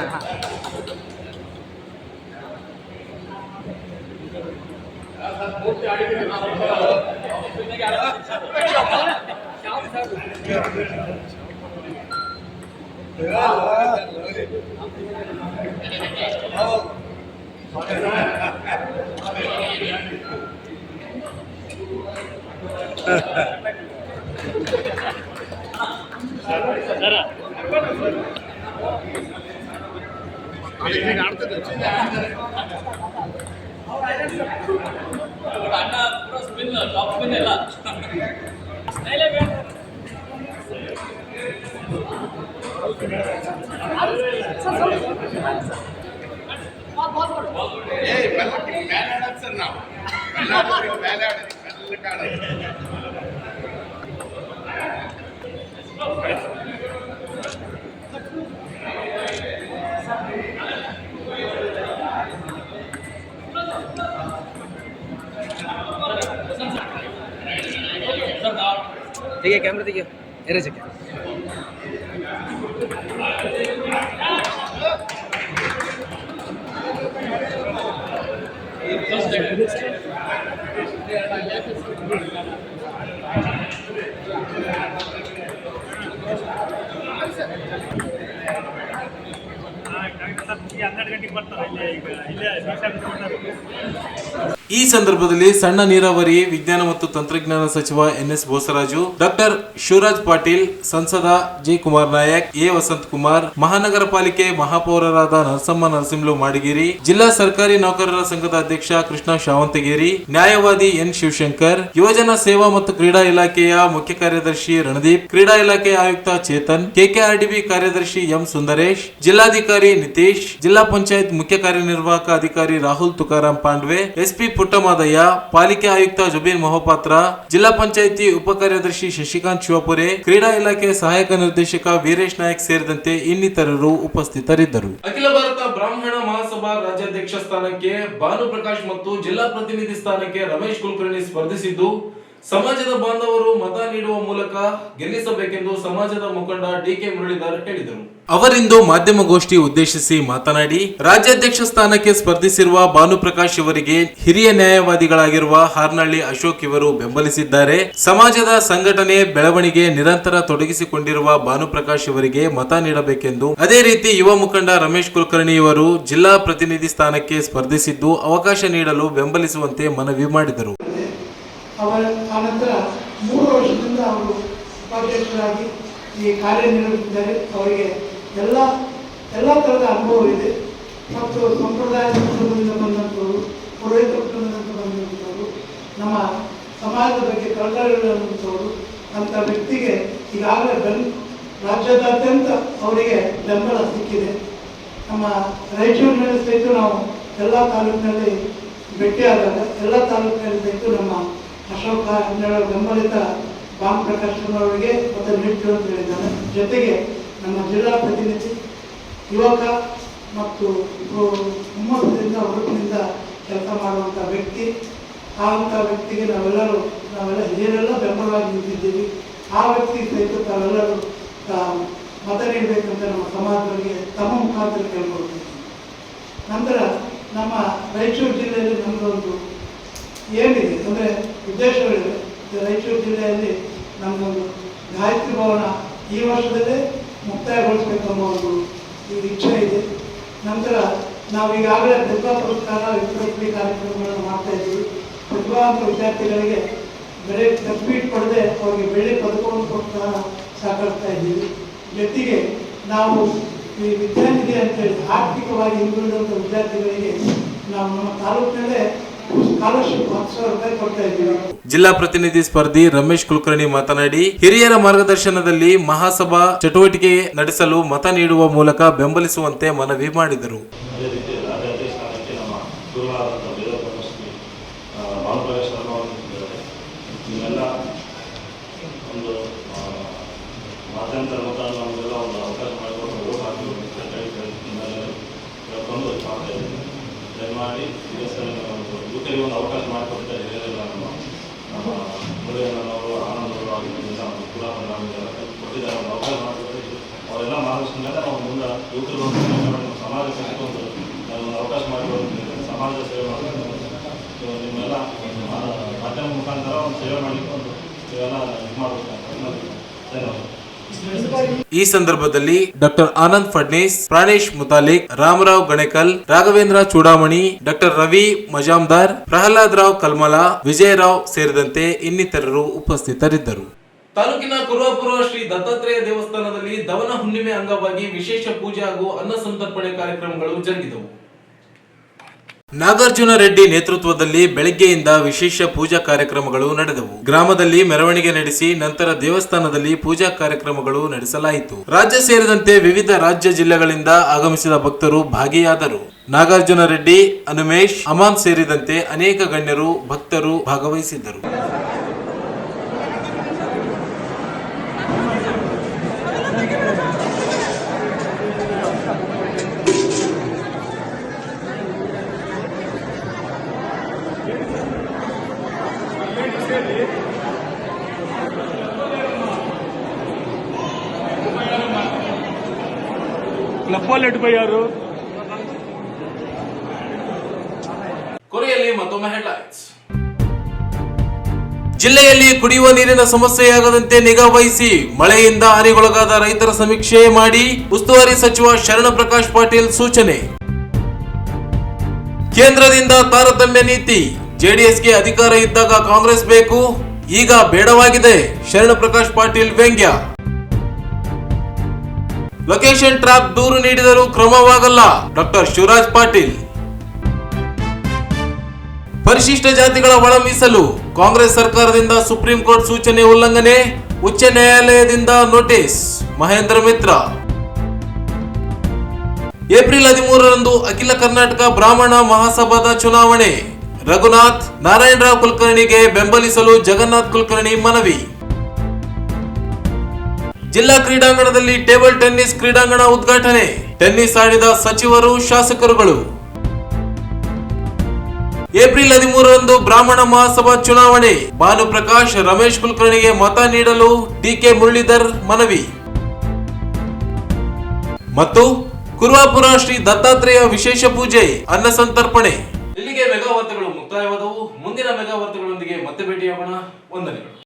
देखिए कैमरा देखिए एरे से ಈ 12 ಗಂಟೆಗೆ ಬರ್ತಾರೆ ಇಲ್ಲೇ ಈ ಸಂದರ್ಭದಲ್ಲಿ ಸಣ್ಣ ನೀರಾವರಿ ವಿಜ್ಞಾನ ಮತ್ತು ತಂತ್ರಜ್ಞಾನ ಸಚಿವ ಎನ್ಎಸ್ ಬೋಸರಾಜು, ಡಾಕ್ಟರ್ ಶಿವರಾಜ್ ಪಾಟೀಲ್, ಸಂಸದ ಜಿ ಕುಮಾರ್ ನಾಯಕ್, ಎ ವಸಂತ್ ಕುಮಾರ್, ಮಹಾನಗರ ಪಾಲಿಕೆ ಮಹಾಪೌರರಾದ ನರಸಮ್ಮ ನರಸಿಂಹಲು ಮಾಡಿಗೇರಿ, ಜಿಲ್ಲಾ ಸರ್ಕಾರಿ ನೌಕರರ ಸಂಘದ ಅಧ್ಯಕ್ಷ ಕೃಷ್ಣ ಶಾವಂತಗೇರಿ, ನ್ಯಾಯವಾದಿ ಎನ್ ಶಿವಶಂಕರ್, ಯುವಜನ ಸೇವಾ ಮತ್ತು ಕ್ರೀಡಾ ಇಲಾಖೆಯ ಮುಖ್ಯ ಕಾರ್ಯದರ್ಶಿ ರಣದೀಪ್, ಕ್ರೀಡಾ ಇಲಾಖೆ ಆಯುಕ್ತ ಚೇತನ್, ಕೆಕೆಆರ್ಡಿಬಿ ಕಾರ್ಯದರ್ಶಿ ಎಂ ಸುಂದರೇಶ್, ಜಿಲ್ಲಾಧಿಕಾರಿ ನಿತೀಶ್, ಜಿಲ್ಲಾ ಪಂಚಾಯತ್ ಮುಖ್ಯ ಕಾರ್ಯನಿರ್ವಾಹಕ ಅಧಿಕಾರಿ ರಾಹುಲ್ ತುಕಾರಾಂ ಪಾಂಡ್ವೆ, ಎಸ್ಪಿ ಪುಟ್ಟಮಾದಯ್ಯ, ಪಾಲಿಕೆ ಆಯುಕ್ತ ಜುಬೀನ್ ಮೊಹಪಾತ್ರ, ಜಿಲ್ಲಾ ಪಂಚಾಯಿತಿ ಉಪ ಕಾರ್ಯದರ್ಶಿ ಶಶಿಕಾಂತ್ ಶಿವಪುರೆ, ಕ್ರೀಡಾ ಇಲಾಖೆ ಸಹಾಯಕ ನಿರ್ದೇಶಕ ವೀರೇಶ್ ನಾಯಕ್ ಸೇರಿದಂತೆ ಇನ್ನಿತರರು ಉಪಸ್ಥಿತರಿದ್ದರು. ಅಖಿಲ ಭಾರತ ಬ್ರಾಹ್ಮಣ ಮಹಾಸಭಾ ರಾಜ್ಯಾಧ್ಯಕ್ಷ ಸ್ಥಾನಕ್ಕೆ ಭಾನುಪ್ರಕಾಶ್ ಮತ್ತು ಜಿಲ್ಲಾ ಪ್ರತಿನಿಧಿ ಸ್ಥಾನಕ್ಕೆ ರಮೇಶ್ ಕುಲಕರ್ಣಿ ಸ್ಪರ್ಧಿಸಿದ್ದು, ಸಮಾಜದ ಬಾಂಧವರು ಮತ ನೀಡುವ ಮೂಲಕ ಗೆಲ್ಲಿಸಬೇಕೆಂದು ಸಮಾಜದ ಮುಖಂಡ ಡಿಕೆ ಮುರಳೀಧರ್ ಹೇಳಿದರು. ಅವರಿಂದು ಮಾಧ್ಯಮಗೋಷ್ಠಿ ಉದ್ದೇಶಿಸಿ ಮಾತನಾಡಿ, ರಾಜ್ಯಾಧ್ಯಕ್ಷ ಸ್ಥಾನಕ್ಕೆ ಸ್ಪರ್ಧಿಸಿರುವ ಭಾನುಪ್ರಕಾಶ್ ಇವರಿಗೆ ಹಿರಿಯ ನ್ಯಾಯವಾದಿಗಳಾಗಿರುವ ಹಾರ್ನಹಳ್ಳಿ ಅಶೋಕ್ ಇವರು ಬೆಂಬಲಿಸಿದ್ದಾರೆ. ಸಮಾಜದ ಸಂಘಟನೆ ಬೆಳವಣಿಗೆ ನಿರಂತರ ತೊಡಗಿಸಿಕೊಂಡಿರುವ ಭಾನುಪ್ರಕಾಶ್ ಇವರಿಗೆ ಮತ ನೀಡಬೇಕೆಂದು, ಅದೇ ರೀತಿ ಯುವ ಮುಖಂಡ ರಮೇಶ್ ಕುಲಕರ್ಣಿ ಇವರು ಜಿಲ್ಲಾ ಪ್ರತಿನಿಧಿ ಸ್ಥಾನಕ್ಕೆ ಸ್ಪರ್ಧಿಸಿದ್ದು ಅವಕಾಶ ನೀಡಲು ಬೆಂಬಲಿಸುವಂತೆ ಮನವಿ ಮಾಡಿದರು. ಆನಂತರ 3 ವರ್ಷದಿಂದ ಅವರು ಉಪಾಧ್ಯಕ್ಷರಾಗಿ ಈ ಕಾರ್ಯನಿರ್ವಹಿಸಿದ್ದಾರೆ. ಅವರಿಗೆ ಎಲ್ಲ ಥರದ ಅನುಭವ ಇದೆ ಮತ್ತು ಸಂಪ್ರದಾಯದ ಕುಟುಂಬದಿಂದ ಬಂದಂಥವರು, ಪುರೋಹಿತ ಕುಟುಂಬದಿಂದ ಬಂದಂಥವರು, ನಮ್ಮ ಸಮಾಜದ ಬಗ್ಗೆ ಕಳಕಳಿರುವಂಥವರು ಅಂಥ ವ್ಯಕ್ತಿಗೆ ಈಗಾಗಲೇ ರಾಜ್ಯದಾದ್ಯಂತ ಅವರಿಗೆ ಬೆಂಬಲ ಸಿಕ್ಕಿದೆ. ನಮ್ಮ ರಾಯಚೂರಿನಲ್ಲಿ ಸಹಿತ ನಾವು ಎಲ್ಲ ತಾಲೂಕಿನಲ್ಲಿ ಭೇಟಿಯಾದಾಗ ಎಲ್ಲ ತಾಲೂಕಿನಲ್ಲಿ ಸಹಿತ ನಮ್ಮ ಅಶೋಕ ಬೆಂಬಲಿತ ಭಾನುಪ್ರಕಾಶ್ ಅವರಿಗೆ ಮತ ನೀಡ್ತೀವಿ ಅಂತ ಹೇಳಿದ್ದಾರೆ. ಜೊತೆಗೆ ನಮ್ಮ ಜಿಲ್ಲಾ ಪ್ರತಿನಿಧಿ ಯುವಕ ಮತ್ತು ಹುಮ್ಮಸದಿಂದ ಹುರುಪಿನಿಂದ ಕೆಲಸ ಮಾಡುವಂಥ ವ್ಯಕ್ತಿ. ಅಂಥ ವ್ಯಕ್ತಿಗೆ ನಾವೆಲ್ಲ ಹಿರಿಯರೆಲ್ಲ ಬೆಂಬಲವಾಗಿ ನಿಂತಿದ್ದೀವಿ. ಆ ವ್ಯಕ್ತಿ ಸಹಿತ ತಾವೆಲ್ಲರೂ ಮತ ನೀಡಬೇಕಂತ ನಮ್ಮ ಸಮಾಜದವರಿಗೆ ತಮ್ಮ ಮುಖಾಂತರ ಕೇಳ್ಕೊಳ್ತೀವಿ. ನಂತರ ನಮ್ಮ ರಾಯಚೂರು ಜಿಲ್ಲೆಯಲ್ಲಿ ನಮ್ಮದೊಂದು ಏನಿದೆ ಅಂದರೆ ಉದ್ದೇಶಗಳಿವೆ. ರಾಯಚೂರು ಜಿಲ್ಲೆಯಲ್ಲಿ ನಮ್ಮದೊಂದು ಗಾಯತ್ರಿ ಭವನ ಈ ವರ್ಷದಲ್ಲೇ ಮುಕ್ತಾಯಗೊಳಿಸಬೇಕು ಅನ್ನೋ ಒಂದು ಇಚ್ಛೆ ಇದೆ. ನಂತರ ನಾವು ಈಗಾಗಲೇ ಪ್ರತಿಭಾ ಪುರಸ್ಕಾರ ವಿದ್ಯಾರ್ಥಿ ಕಾರ್ಯಕ್ರಮಗಳನ್ನು ಮಾಡ್ತಾ ಇದ್ದೀವಿ. ಪ್ರತಿಭಾವಂತ ವಿದ್ಯಾರ್ಥಿಗಳಿಗೆ ಬರೀ ತಪ್ಪೀಟ್ ಪಡೆದೇ ಅವರಿಗೆ ಬೆಳ್ಳಿ ಪದಕವನ್ನು ಪ್ರೋತ್ಸಾಹ ಸಾಕಳಿಸ್ತಾ ಇದ್ದೀವಿ. ಜೊತೆಗೆ ನಾವು ಈ ವಿದ್ಯಾನಿಧಿ ಅಂತೇಳಿ ಆರ್ಥಿಕವಾಗಿ ಹಿಂದುಳಿದಂಥ ವಿದ್ಯಾರ್ಥಿಗಳಿಗೆ ನಾವು ನಮ್ಮ ತಾಲೂಕಿನಲ್ಲೇ ಜಿಲ್ಲಾ ಪ್ರತಿನಿಧಿ ಸ್ಪರ್ಧಿ ರಮೇಶ್ ಕುಲಕರ್ಣಿ ಮಾತನಾಡಿ, ಹಿರಿಯರ ಮಾರ್ಗದರ್ಶನದಲ್ಲಿ ಮಹಾಸಭಾ ಚಟುವಟಿಕೆ ನಡೆಸಲು ಮತ ನೀಡುವ ಮೂಲಕ ಬೆಂಬಲಿಸುವಂತೆ ಮನವಿ ಮಾಡಿದರು. ಮಾಡಿ ಒಂದು ಅವಕಾಶ ಮಾಡಿಕೊಡ್ತಾರೆ. ನಮ್ಮ ಮುರುಗೇನವರು, ಆನಂದವರು ಆಗಿದ್ದರಿಂದ ಕೊಟ್ಟಿದ್ದಾರೆ, ಒಂದು ಅವಕಾಶ ಮಾಡಿಕೊಡ್ತಾರೆ. ಅವರೆಲ್ಲ ಮಾರ್ಗದರ್ಶನ ನಾವು ಮುಂದೆ ಯುವಕರು ಸಮಾಜ ಒಂದು ಅವಕಾಶ ಮಾಡಿಕೊಡ್ತಾರೆ. ಸಮಾಜ ಸೇವೆ ಮಾಡಬೇಕು, ನಿಮ್ಮೆಲ್ಲ ಮಾಧ್ಯಮ ಮುಖಾಂತರ ಒಂದು ಸೇವೆ ಮಾಡಲಿಕ್ಕೆ ಒಂದು ಇವೆಲ್ಲ ಇದು ಮಾಡಬೇಕು. ಧನ್ಯವಾದ. ಈ ಸಂದರ್ಭದಲ್ಲಿ ಡಾಕ್ಟರ್ ಆನಂದ್ ಫಡ್ನೀಸ್, ಪ್ರಾಣೇಶ್ ಮುತಾಲಿಕ್, ರಾಮರಾವ್ ಗಣೇಕಲ್, ರಾಘವೇಂದ್ರ ಚೂಡಾಮಣಿ, ಡಾಕ್ಟರ್ ರವಿ ಮಜಾಮ್ದಾರ್, ಪ್ರಹ್ಲಾದ್ ರಾವ್ ಕಲ್ಮಲ, ವಿಜಯರಾವ್ ಸೇರಿದಂತೆ ಇನ್ನಿತರರು ಉಪಸ್ಥಿತರಿದ್ದರು. ತಾಲೂಕಿನ ಕುರುವಾಪುರ ಶ್ರೀ ದತ್ತಾತ್ರೇಯ ದೇವಸ್ಥಾನದಲ್ಲಿ ದವನ ಹುಣ್ಣಿಮೆ ಅಂಗವಾಗಿ ವಿಶೇಷ ಪೂಜೆ ಹಾಗೂ ಅನ್ನ ಸಂತರ್ಪಣೆ ಕಾರ್ಯಕ್ರಮಗಳು ಜರುಗಿದವು. ನಾಗಾರ್ಜುನ ರೆಡ್ಡಿ ನೇತೃತ್ವದಲ್ಲಿ ಬೆಳಗ್ಗೆಯಿಂದ ವಿಶೇಷ ಪೂಜಾ ಕಾರ್ಯಕ್ರಮಗಳು ನಡೆದವು. ಗ್ರಾಮದಲ್ಲಿ ಮೆರವಣಿಗೆ ನಡೆಸಿ ನಂತರ ದೇವಸ್ಥಾನದಲ್ಲಿ ಪೂಜಾ ಕಾರ್ಯಕ್ರಮಗಳು ನಡೆಸಲಾಯಿತು. ರಾಜ್ಯ ಸೇರಿದಂತೆ ವಿವಿಧ ರಾಜ್ಯ ಜಿಲ್ಲೆಗಳಿಂದ ಆಗಮಿಸಿದ ಭಕ್ತರು ಭಾಗಿಯಾದರು. ನಾಗಾರ್ಜುನ ರೆಡ್ಡಿ, ಅನುಮೇಶ್, ಅಮಾನ್ ಸೇರಿದಂತೆ ಅನೇಕ ಗಣ್ಯರು ಭಕ್ತರು ಭಾಗವಹಿಸಿದ್ದರು. ಕೊನೆಯಲ್ಲಿ ಮತ್ತೊಮ್ಮೆ ಹೆಡ್ಲೈನ್ಸ್. ಜಿಲ್ಲೆಯಲ್ಲಿ ಕುಡಿಯುವ ನೀರಿನ ಸಮಸ್ಯೆಯಾಗದಂತೆ ನಿಗಾ ವಹಿಸಿ, ಮಳೆಯಿಂದ ಹಾನಿಗೊಳಗಾದ ರೈತರ ಸಮೀಕ್ಷೆ ಮಾಡಿ ಉಸ್ತುವಾರಿ ಸಚಿವ ಶರಣ ಪ್ರಕಾಶ್ ಪಾಟೀಲ್ ಸೂಚನೆ. ಕೇಂದ್ರದಿಂದ ತಾರತಮ್ಯ ನೀತಿ, ಜೆಡಿಎಸ್ಗೆ ಅಧಿಕಾರ ಇದ್ದಾಗ ಕಾಂಗ್ರೆಸ್ ಬೇಕು, ಈಗ ಬೇಡವಾಗಿದೆ. ಶರಣ ಪ್ರಕಾಶ್ ಪಾಟೀಲ್ ವ್ಯಂಗ್ಯ. ಲೊಕೇಶನ್ ಟ್ರ್ಯಾಪ್ ದೂರು ನೀಡಿದರೂ ಕ್ರಮವಾಗಲ್ಲ, ಡಾಕ್ಟರ್ ಶಿವರಾಜ್ ಪಾಟೀಲ್. ಪರಿಶಿಷ್ಟ ಜಾತಿಗಳ ಒಳ ಮೀಸಲು, ಕಾಂಗ್ರೆಸ್ ಸರ್ಕಾರದಿಂದ ಸುಪ್ರೀಂ ಕೋರ್ಟ್ ಸೂಚನೆ ಉಲ್ಲಂಘನೆ, ಉಚ್ಚ ನ್ಯಾಯಾಲಯದಿಂದ ನೋಟಿಸ್, ಮಹೇಂದ್ರ ಮಿತ್ರ. ಏಪ್ರಿಲ್ 13ರಂದು ಅಖಿಲ ಕರ್ನಾಟಕ ಬ್ರಾಹ್ಮಣ ಮಹಾಸಭಾದ ಚುನಾವಣೆ, ರಘುನಾಥ್ ನಾರಾಯಣರಾವ್ ಕುಲಕರ್ಣಿಗೆ ಬೆಂಬಲಿಸಲು ಜಗನ್ನಾಥ್ ಕುಲಕರ್ಣಿ ಮನವಿ. ಜಿಲ್ಲಾ ಕ್ರೀಡಾಂಗಣದಲ್ಲಿ ಟೇಬಲ್ ಟೆನ್ನಿಸ್ ಕ್ರೀಡಾಂಗಣ ಉದ್ಘಾಟನೆ, ಟೆನ್ನಿಸ್ ಆಡಿದ ಸಚಿವರು, ಶಾಸಕರುಗಳು. ಏಪ್ರಿಲ್ 13ರಂದು ಬ್ರಾಹ್ಮಣ ಮಹಾಸಭಾ ಚುನಾವಣೆ, ಭಾನುಪ್ರಕಾಶ್ ರಮೇಶ್ ಕುಲಕರ್ಣಿಗೆ ಮತ ನೀಡಲು ಡಿಕೆ ಮುರಳೀಧರ್ ಮನವಿ. ಮತ್ತು ಕುರುವಾಪುರ ಶ್ರೀ ದತ್ತಾತ್ರೇಯ ವಿಶೇಷ ಪೂಜೆ, ಅನ್ನ ಸಂತರ್ಪಣೆ. ಇಲ್ಲಿಗೆ ಮೆಗಾ ವಾರ್ತೆಗಳು ಮುಕ್ತಾಯವಾದವು. ಮುಂದಿನ ಮೆಗಾ ವಾರ್ತೆಗಳೊಂದಿಗೆ ಮತ್ತೆ ಭೇಟಿಯಾಗೋಣ. ವಂದನೆಗಳು.